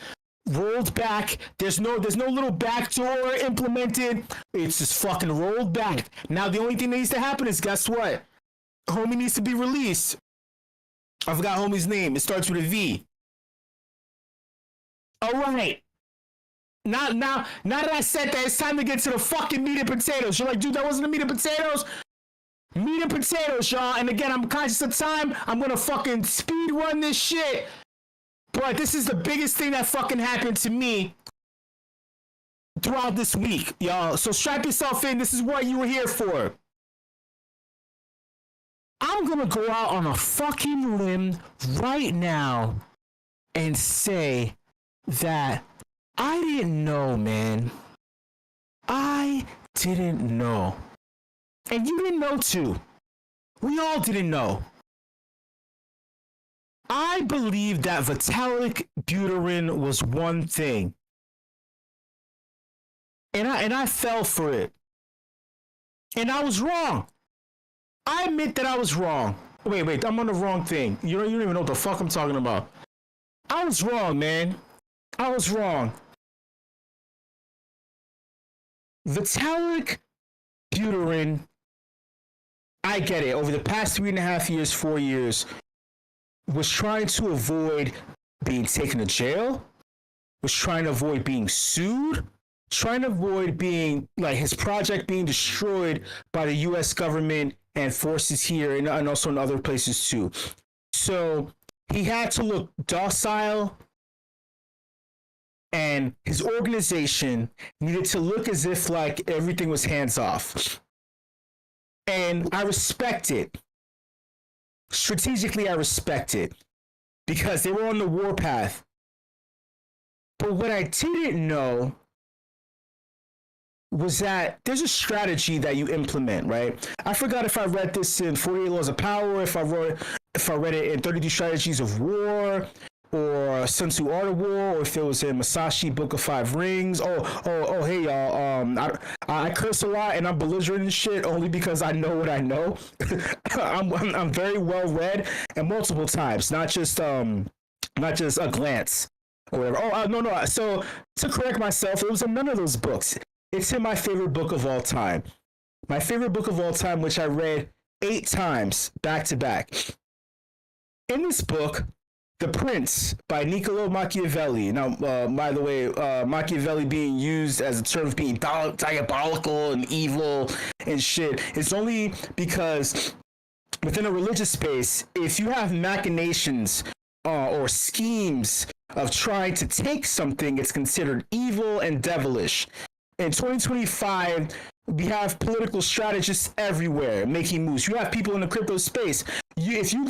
Rolled back. There's no little backdoor implemented. It's just fucking rolled back. Now the only thing that needs to happen is, guess what? Homie needs to be released. I forgot homie's name. It starts with a V. All right. Now that I said that, it's time to get to the fucking meat and potatoes. You're like, dude, that wasn't the meat and potatoes. Meat and potatoes, y'all. And again, I'm conscious of time. I'm gonna fucking speed run this shit. But this is the biggest thing that fucking happened to me throughout this week, y'all. So strap yourself in. This is what you were here for. I'm gonna go out on a fucking limb right now and say that I didn't know, man. I didn't know. And you didn't know too. We all didn't know. I believed that Vitalik Buterin was one thing. And I fell for it. And I was wrong. I admit that I was wrong. Wait, I'm on the wrong thing. You don't even know what the fuck I'm talking about. I was wrong, man. I was wrong. Vitalik Buterin, I get it, over the past 3.5 years, 4 years, was trying to avoid being taken to jail, was trying to avoid being sued, trying to avoid being, like, his project being destroyed by the US government and forces here and also in other places too. So he had to look docile, and his organization needed to look as if like everything was hands off. And I respect it. Strategically, I respect it because they were on the warpath. But what I didn't know was that there's a strategy that you implement, right? I forgot if I read this in 48 Laws of Power, if I read it in 32 Strategies of War, or Sun Tzu Art of War, or if it was in Masashi Book of Five Rings. Oh, hey y'all. I curse a lot and I'm belligerent and shit only because I know what I know. I'm very well read and multiple times, not just a glance or whatever. No. So to correct myself, it was in none of those books. It's in my favorite book of all time. My favorite book of all time, which I read 8 times back to back. In this book, The Prince by Niccolo Machiavelli. Now, by the way, Machiavelli being used as a term of being diabolical and evil and shit, it's only because within a religious space, if you have machinations or schemes of trying to take something, it's considered evil and devilish. In 2025, we have political strategists everywhere making moves. You have people in the crypto space. If you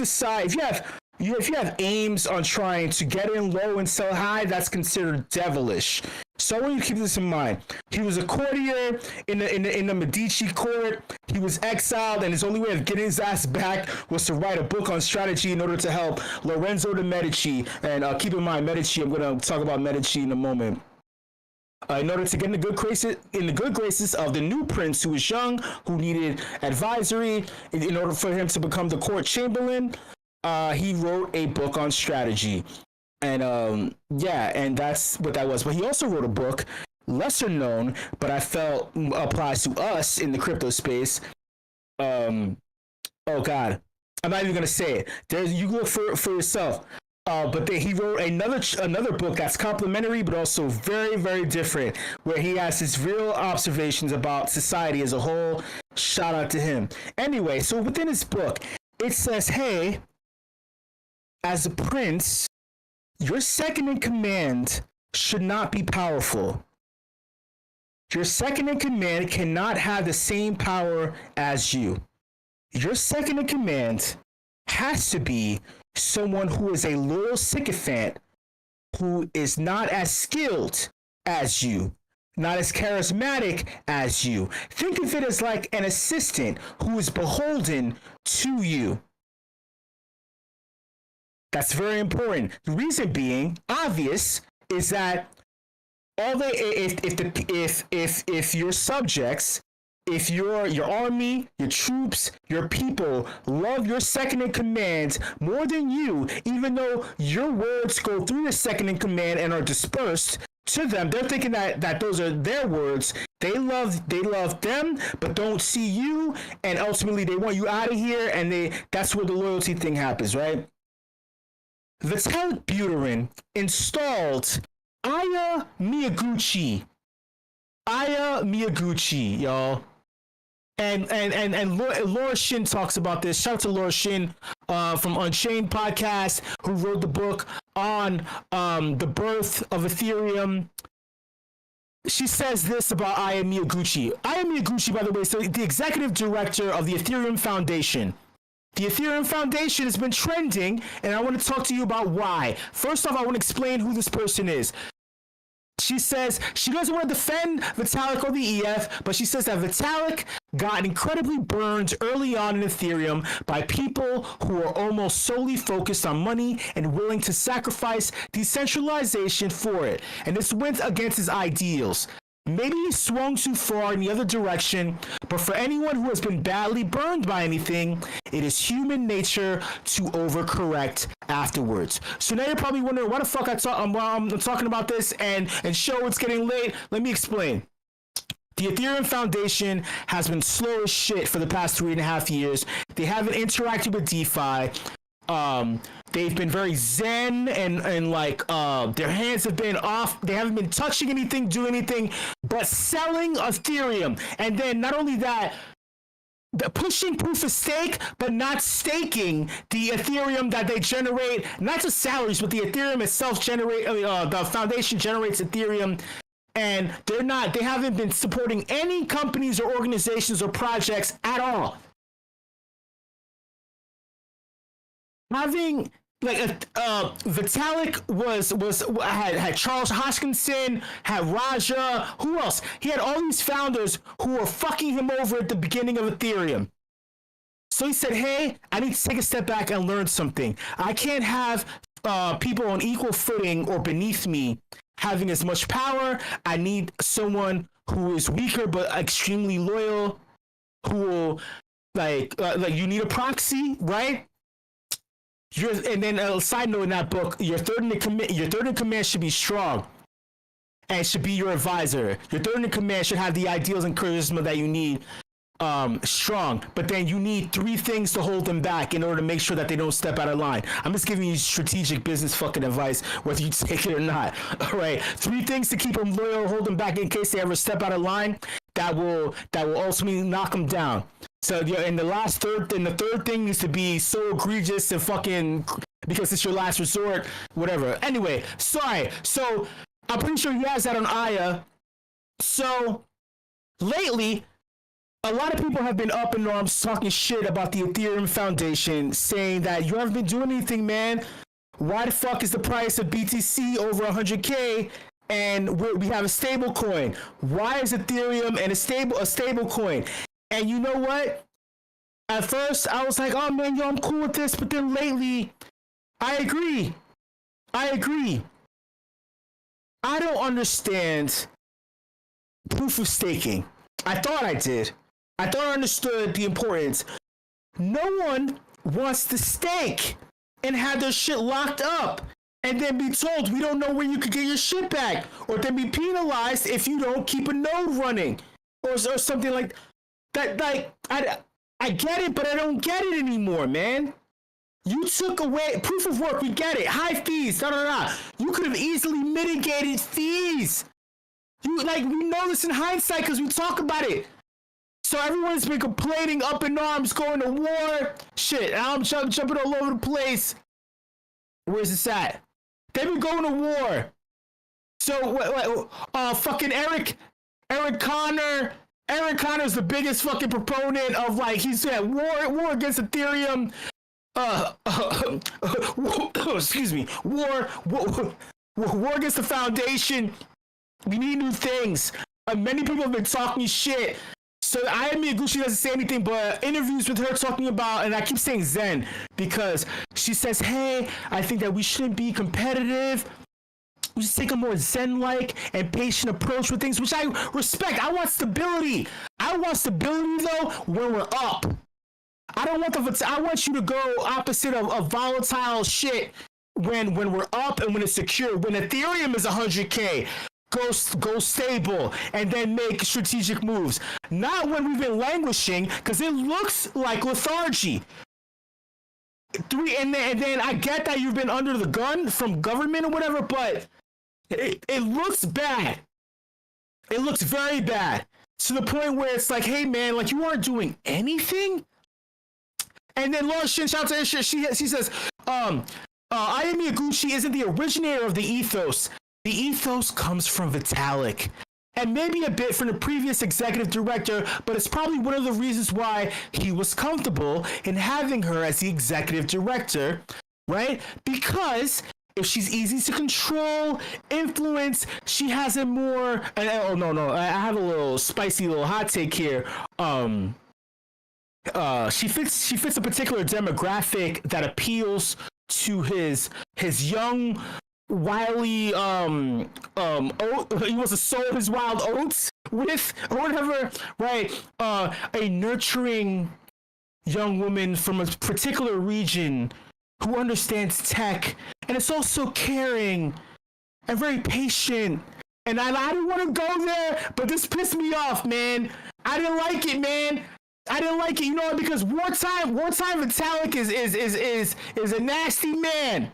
if you have aims on trying to get in low and sell high, that's considered devilish. So I want you to keep this in mind. He was a courtier in the Medici court. He was exiled, and his only way of getting his ass back was to write a book on strategy in order to help Lorenzo de Medici. And keep in mind, Medici. I'm going to talk about Medici in a moment. In order to get in the good graces of the new prince, who was young, who needed advisory, in order for him to become the court chamberlain, he wrote a book on strategy. And and that's what that was. But he also wrote a book, lesser known, but I felt applies to us in the crypto space. Oh God, I'm not even gonna say it. You look for yourself. But he wrote another book that's complementary, but also very, very different, where he has his real observations about society as a whole. Shout out to him. Anyway, so within his book, it says, hey, as a prince, your second in command should not be powerful. Your second in command cannot have the same power as you. Your second in command has to be someone who is a loyal sycophant, who is not as skilled as you, not as charismatic as you. Think of it as like an assistant who is beholden to you. That's very important. The reason being obvious is that if your subjects, if your army, your troops, your people love your second in command more than you, even though your words go through the second in command and are dispersed to them, they're thinking that those are their words. They love them, but don't see you, and ultimately they want you out of here, and that's where the loyalty thing happens, right? Vitalik Buterin installed Aya Miyaguchi, y'all. And Laura Shin talks about this. Shout out to Laura Shin from Unchained podcast, who wrote the book on the birth of Ethereum. She says this about Aya Miyaguchi. Aya Miyaguchi, by the way, is the executive director of the Ethereum Foundation. The Ethereum Foundation has been trending, and I want to talk to you about why. First off, I want to explain who this person is. She says she doesn't want to defend Vitalik or the EF, but she says that Vitalik got incredibly burned early on in Ethereum by people who are almost solely focused on money and willing to sacrifice decentralization for it. And this went against his ideals. Maybe he swung too far in the other direction, but for anyone who has been badly burned by anything, it is human nature to overcorrect afterwards. So now you're probably wondering why the fuck I'm talking about this and show it's getting late. Let me explain. The Ethereum Foundation has been slow as shit for the past 3.5 years. They haven't interacted with DeFi. They've been very zen and like their hands have been off. They haven't been touching anything, doing anything but selling Ethereum. And then not only that, pushing proof of stake, but not staking the Ethereum that they generate. Not just salaries, but the Ethereum itself the foundation generates Ethereum. And they haven't been supporting any companies or organizations or projects at all. Having Vitalik had Charles Hoskinson, had Raja, who else? He had all these founders who were fucking him over at the beginning of Ethereum. So he said, hey, I need to take a step back and learn something. I can't have people on equal footing or beneath me having as much power. I need someone who is weaker but extremely loyal, who will like you need a proxy, right? And then a side note in that book, your third in command should be strong and should be your advisor. Your third in command should have the ideals and charisma that you need, strong. But then you need 3 things to hold them back in order to make sure that they don't step out of line. I'm just giving you strategic business fucking advice, whether you take it or not. All right, 3 things to keep them loyal, hold them back in case they ever step out of line. That will ultimately knock them down. So and the third thing needs to be so egregious and fucking because it's your last resort, whatever. Anyway, sorry. So I'm pretty sure he has that on Aya. So lately, a lot of people have been up in arms talking shit about the Ethereum Foundation, saying that you haven't been doing anything, man. Why the fuck is the price of BTC over 100K and we have a stable coin? Why is Ethereum and a stable coin? And you know what? At first, I was like, oh man, yo, I'm cool with this. But then lately, I agree. I don't understand proof of staking. I thought I did. I thought I understood the importance. No one wants to stake and have their shit locked up and then be told we don't know when you could get your shit back, or then be penalized if you don't keep a node running or something like that. Like, I get it, but I don't get it anymore, man. You took away proof of work. We get it. High fees. You could have easily mitigated fees. We know this in hindsight because we talk about it. So everyone's been complaining up in arms, going to war. Shit, I'm jumping all over the place. Where's this at? They've been going to war. So fucking Eric Connor. Eric Connor's the biggest fucking proponent of, like, he's at war against Ethereum. Excuse me. War against the foundation. We need new things. Many people have been talking shit. So Ayami Iguchi doesn't say anything, but interviews with her talking about, and I keep saying Zen, because she says, hey, I think that we shouldn't be competitive. We just take a more Zen-like and patient approach with things, which I respect. I want stability. I want stability, though, when we're up. I want you to go opposite of volatile shit when we're up and when it's secure. When Ethereum is 100K, go stable and then make strategic moves. Not when we've been languishing, because it looks like lethargy. And then I get that you've been under the gun from government or whatever, but it looks bad. It looks very bad, to the point where it's like, hey man, like, you aren't doing anything. And then Laura Shin, shout out to her, she says, Ayami Iguchi isn't the originator of the ethos. The ethos comes from Vitalik, and maybe a bit from the previous executive director, but it's probably one of the reasons why he was comfortable in having her as the executive director, right? Because if she's easy to control, influence, she has a more, I have a little spicy little hot take here. She fits a particular demographic that appeals to his young, wily, he wants to sow his wild oats with, or whatever, right? A nurturing young woman from a particular region who understands tech, and it's also caring and very patient. And I didn't want to go there, but this pissed me off, man. I didn't like it, man. I didn't like it, you know, because wartime Vitalik is a nasty man.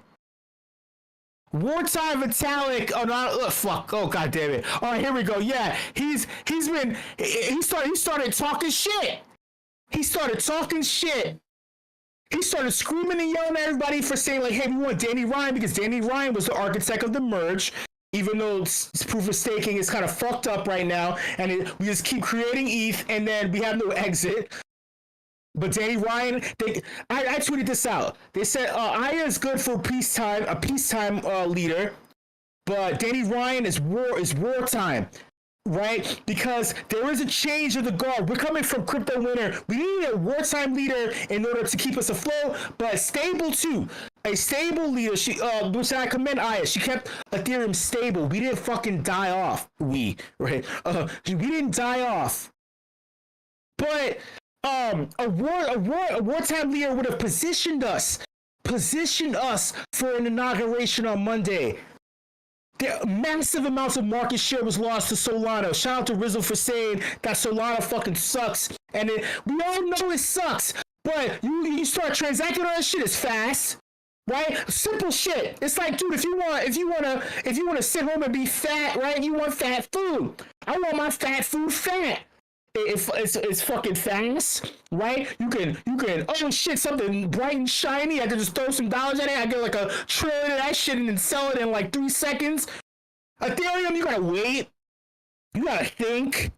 Wartime Vitalik. Oh god damn it. All right, here we go. Yeah, he started talking shit. He started talking shit. He started screaming and yelling at everybody for saying, like, hey, we want Danny Ryan, because Danny Ryan was the architect of the merge. Even though proof of staking is kind of fucked up right now, and we just keep creating ETH, and then we have no exit. But Danny Ryan, I tweeted this out. They said Aya is good for peacetime, a peacetime leader, but Danny Ryan is wartime, right? Because there is a change of the guard. We're coming from crypto winter. We need a wartime leader in order to keep us afloat, but stable too. A stable leader, which I commend Aya. She kept Ethereum stable. We didn't fucking die off. We didn't die off. But a wartime leader would have positioned us for an inauguration on Monday. Massive amounts of market share was lost to Solana. Shout out to Rizzo for saying that Solana fucking sucks, and we all know it sucks. But you start transacting on that shit, it's fast. Right? Simple shit. It's like, dude, if you want to sit home and be fat, right? You want fat food. I want my fat food fat. It's fucking fast, right? You can oh shit, something bright and shiny. I can just throw some dollars at it. I get like a trillion of that shit and then sell it in like 3 seconds. Ethereum, you gotta wait. You gotta think.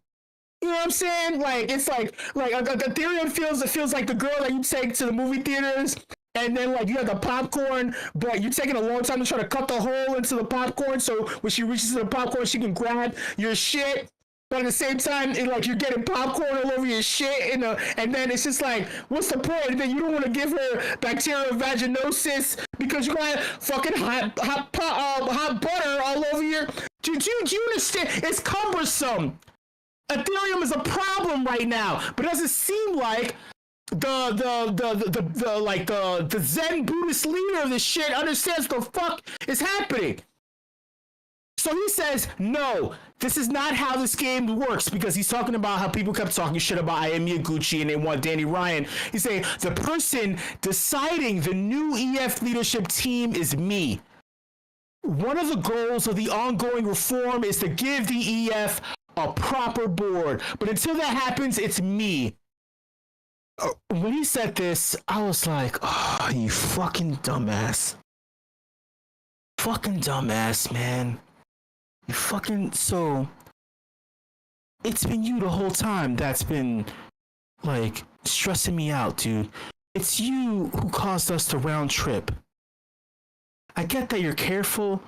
You know what I'm saying? Like it's like Ethereum feels like the girl that you take to the movie theaters, and then like you have the popcorn, but you're taking a long time to try to cut the hole into the popcorn, so when she reaches to the popcorn, she can grab your shit. But at the same time, like you're getting popcorn all over your shit, and then it's just like, what's the point? And then you don't want to give her bacterial vaginosis because you got fucking hot butter all over your. Do you understand? It's cumbersome. Ethereum is a problem right now, but it doesn't seem like the Zen Buddhist leader of this shit understands what the fuck is happening. So he says, no, this is not how this game works, because he's talking about how people kept talking shit about Aya Miyaguchi and they want Danny Ryan. He's saying the person deciding the new EF leadership team is me. One of the goals of the ongoing reform is to give the EF a proper board, but until that happens, it's me. When he said this, I was like, oh, you fucking dumbass. Fucking dumbass, man. You fucking, so it's been you the whole time that's been like stressing me out, dude. It's you who caused us to round trip. I get that you're careful,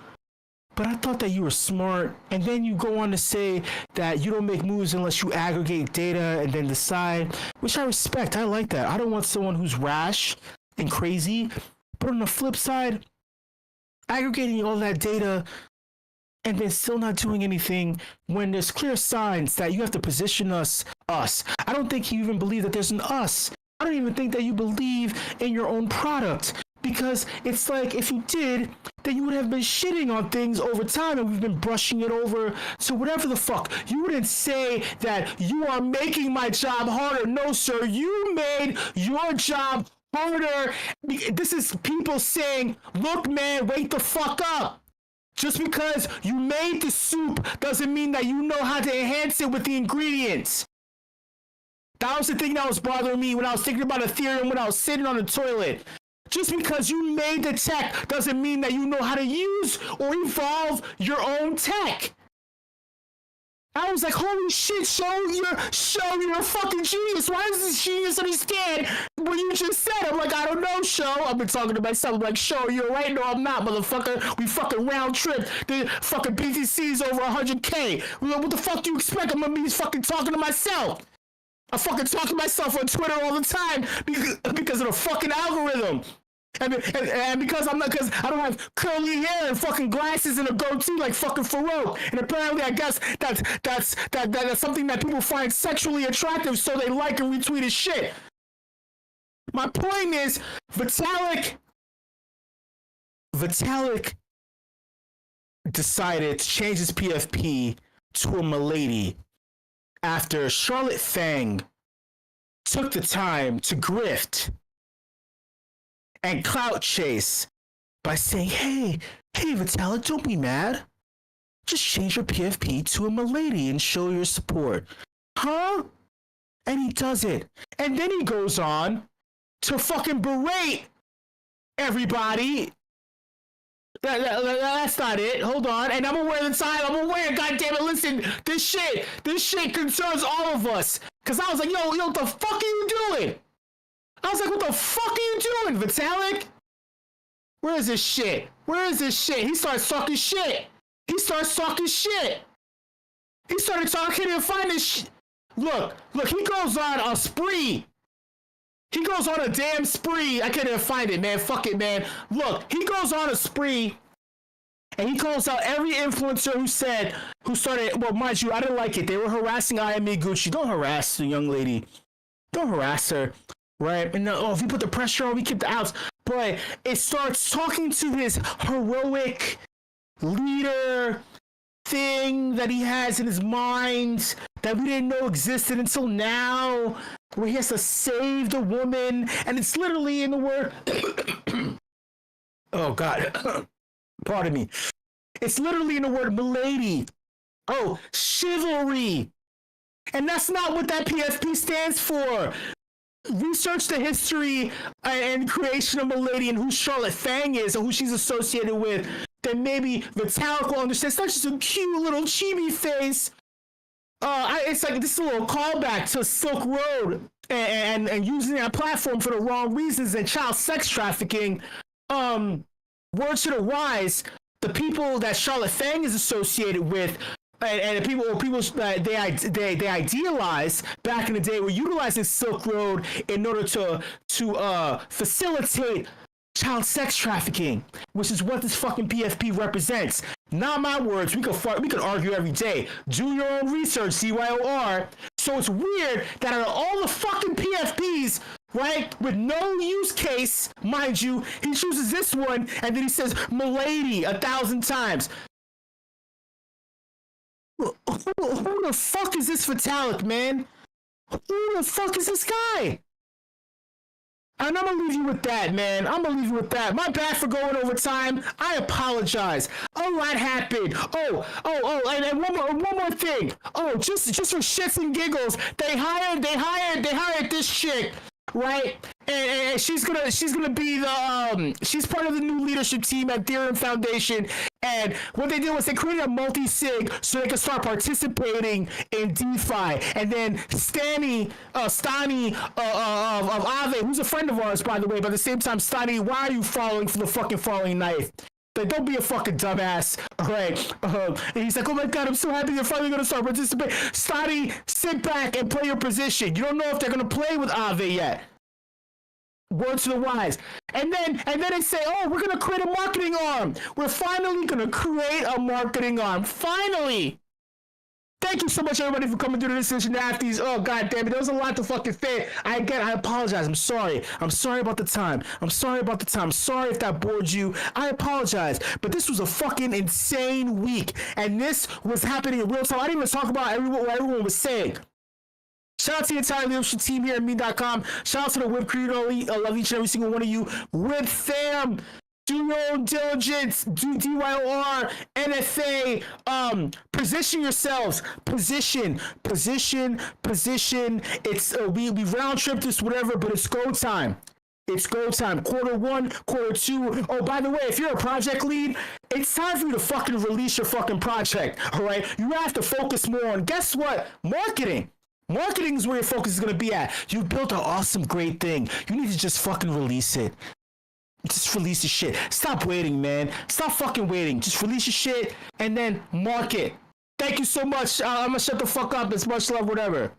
but I thought that you were smart, and then you go on to say that you don't make moves unless you aggregate data and then decide, which I respect. I like that. I don't want someone who's rash and crazy, but on the flip side, aggregating all that data and then still not doing anything when there's clear signs that you have to position us. I don't think you even believe that there's an us. I don't even think that you believe in your own product. Because it's like, if you did, then you would have been shitting on things over time, and we've been brushing it over to whatever the fuck. You wouldn't say that you are making my job harder. No, sir, you made your job harder. This is people saying, look, man, wake the fuck up. Just because you made the soup doesn't mean that you know how to enhance it with the ingredients. That was the thing that was bothering me when I was thinking about Ethereum when I was sitting on the toilet. Just because you made the tech doesn't mean that you know how to use or evolve your own tech. I was like, holy shit, Show, you're a fucking genius. Why is this genius understand what you just said? I'm like, I don't know, Show. I've been talking to myself. I'm like, Show, you're right. No, I'm not, motherfucker. We fucking round trip. The fucking BTC's over 100K. What the fuck do you expect? I'm gonna be fucking talking to myself. I fucking talk to myself on Twitter all the time because of the fucking algorithm. And because I don't have curly hair and fucking glasses and a goatee like fucking Farouk. And apparently I guess that's something that people find sexually attractive, so they like and retweet his shit. My point is, Vitalik decided to change his PFP to a milady after Charlotte Fang took the time to grift and clout chase by saying, hey, Vitalik, don't be mad. Just change your PFP to a milady and show your support. Huh? And he does it. And then he goes on to fucking berate everybody. That's not it. Hold on. And I'm aware of the time. I'm aware. God damn it. Listen, this shit concerns all of us. Because I was like, yo, what the fuck are you doing? I was like, what the fuck are you doing, Vitalik? Where is this shit? He starts talking shit. He started talking, I can't even find this shit. Look, he goes on a spree. He goes on a damn spree. I can't even find it, man. Fuck it, man. Look, he goes on a spree. And he calls out every influencer who started, well, mind you, I didn't like it. They were harassing Aya Miyaguchi. Don't harass the young lady. Don't harass her. Right? And if you put the pressure on, we keep the outs. But it starts talking to his heroic leader thing that he has in his mind that we didn't know existed until now, where he has to save the woman. And it's literally in the word... oh, God. Pardon me. It's literally in the word milady. Oh, chivalry. And that's not what that PFP stands for. Research the history and creation of milady and who Charlotte Fang is and who she's associated with. Then maybe Vitalik will understand. It's not just a cute little chibi face. it's like this is a little callback to Silk Road and using that platform for the wrong reasons and child sex trafficking. Word to the wise, the people that Charlotte Fang is associated with, and the people that they idealized back in the day were utilizing Silk Road in order to facilitate child sex trafficking, which is what this fucking PFP represents. Not my words. We could argue every day. Do your own research, CYOR. So it's weird that out of all the fucking PFPs, right, with no use case, mind you, he chooses this one, and then he says "milady" 1,000 times. Who the fuck is this Vitalik, man? Who the fuck is this guy? And I'm gonna leave you with that, man. I'm gonna leave you with that. My bad for going over time. I apologize. A lot happened. And one more thing. Oh, just for shits and giggles, they hired this chick, right? And she's gonna be the she's part of the new leadership team at Deeren Foundation. And what they did was they created a multi-sig so they could start participating in DeFi. And then Stani of Ave, who's a friend of ours, by the way, but at the same time, Stani, why are you falling for the fucking falling knife? Like, don't be a fucking dumbass, all right? And he's like, oh my God, I'm so happy they're finally gonna start participating. Stani, sit back and play your position. You don't know if they're gonna play with Ave yet. Word to the wise. And then they say, oh, we're gonna create a marketing arm. We're finally gonna create a marketing arm. Finally. Thank you so much, everybody, for coming through the decision afties. Oh, God damn it. There was a lot to fucking fit. I apologize. I'm sorry. I'm sorry about the time. I'm sorry if that bored you. I apologize. But this was a fucking insane week. And this was happening in real time. I didn't even talk about what everyone was saying. Shout out to the entire leadership team here at me.com. Shout out to the WIP community. I love each and every single one of you. WIP fam. Do your own diligence. Do DYOR, NFA. Position yourselves. Position. It's we round trip this whatever, but it's go time. It's go time. Quarter 1, quarter 2. Oh, by the way, if you're a project lead, it's time for you to fucking release your fucking project. All right, you have to focus more on, guess what? Marketing. Marketing is where your focus is going to be at. You built an awesome, great thing. You need to just fucking release it. Just release the shit. Stop waiting, man. Stop fucking waiting. Just release your shit and then market. Thank you so much. I'm going to shut the fuck up. It's much love, whatever.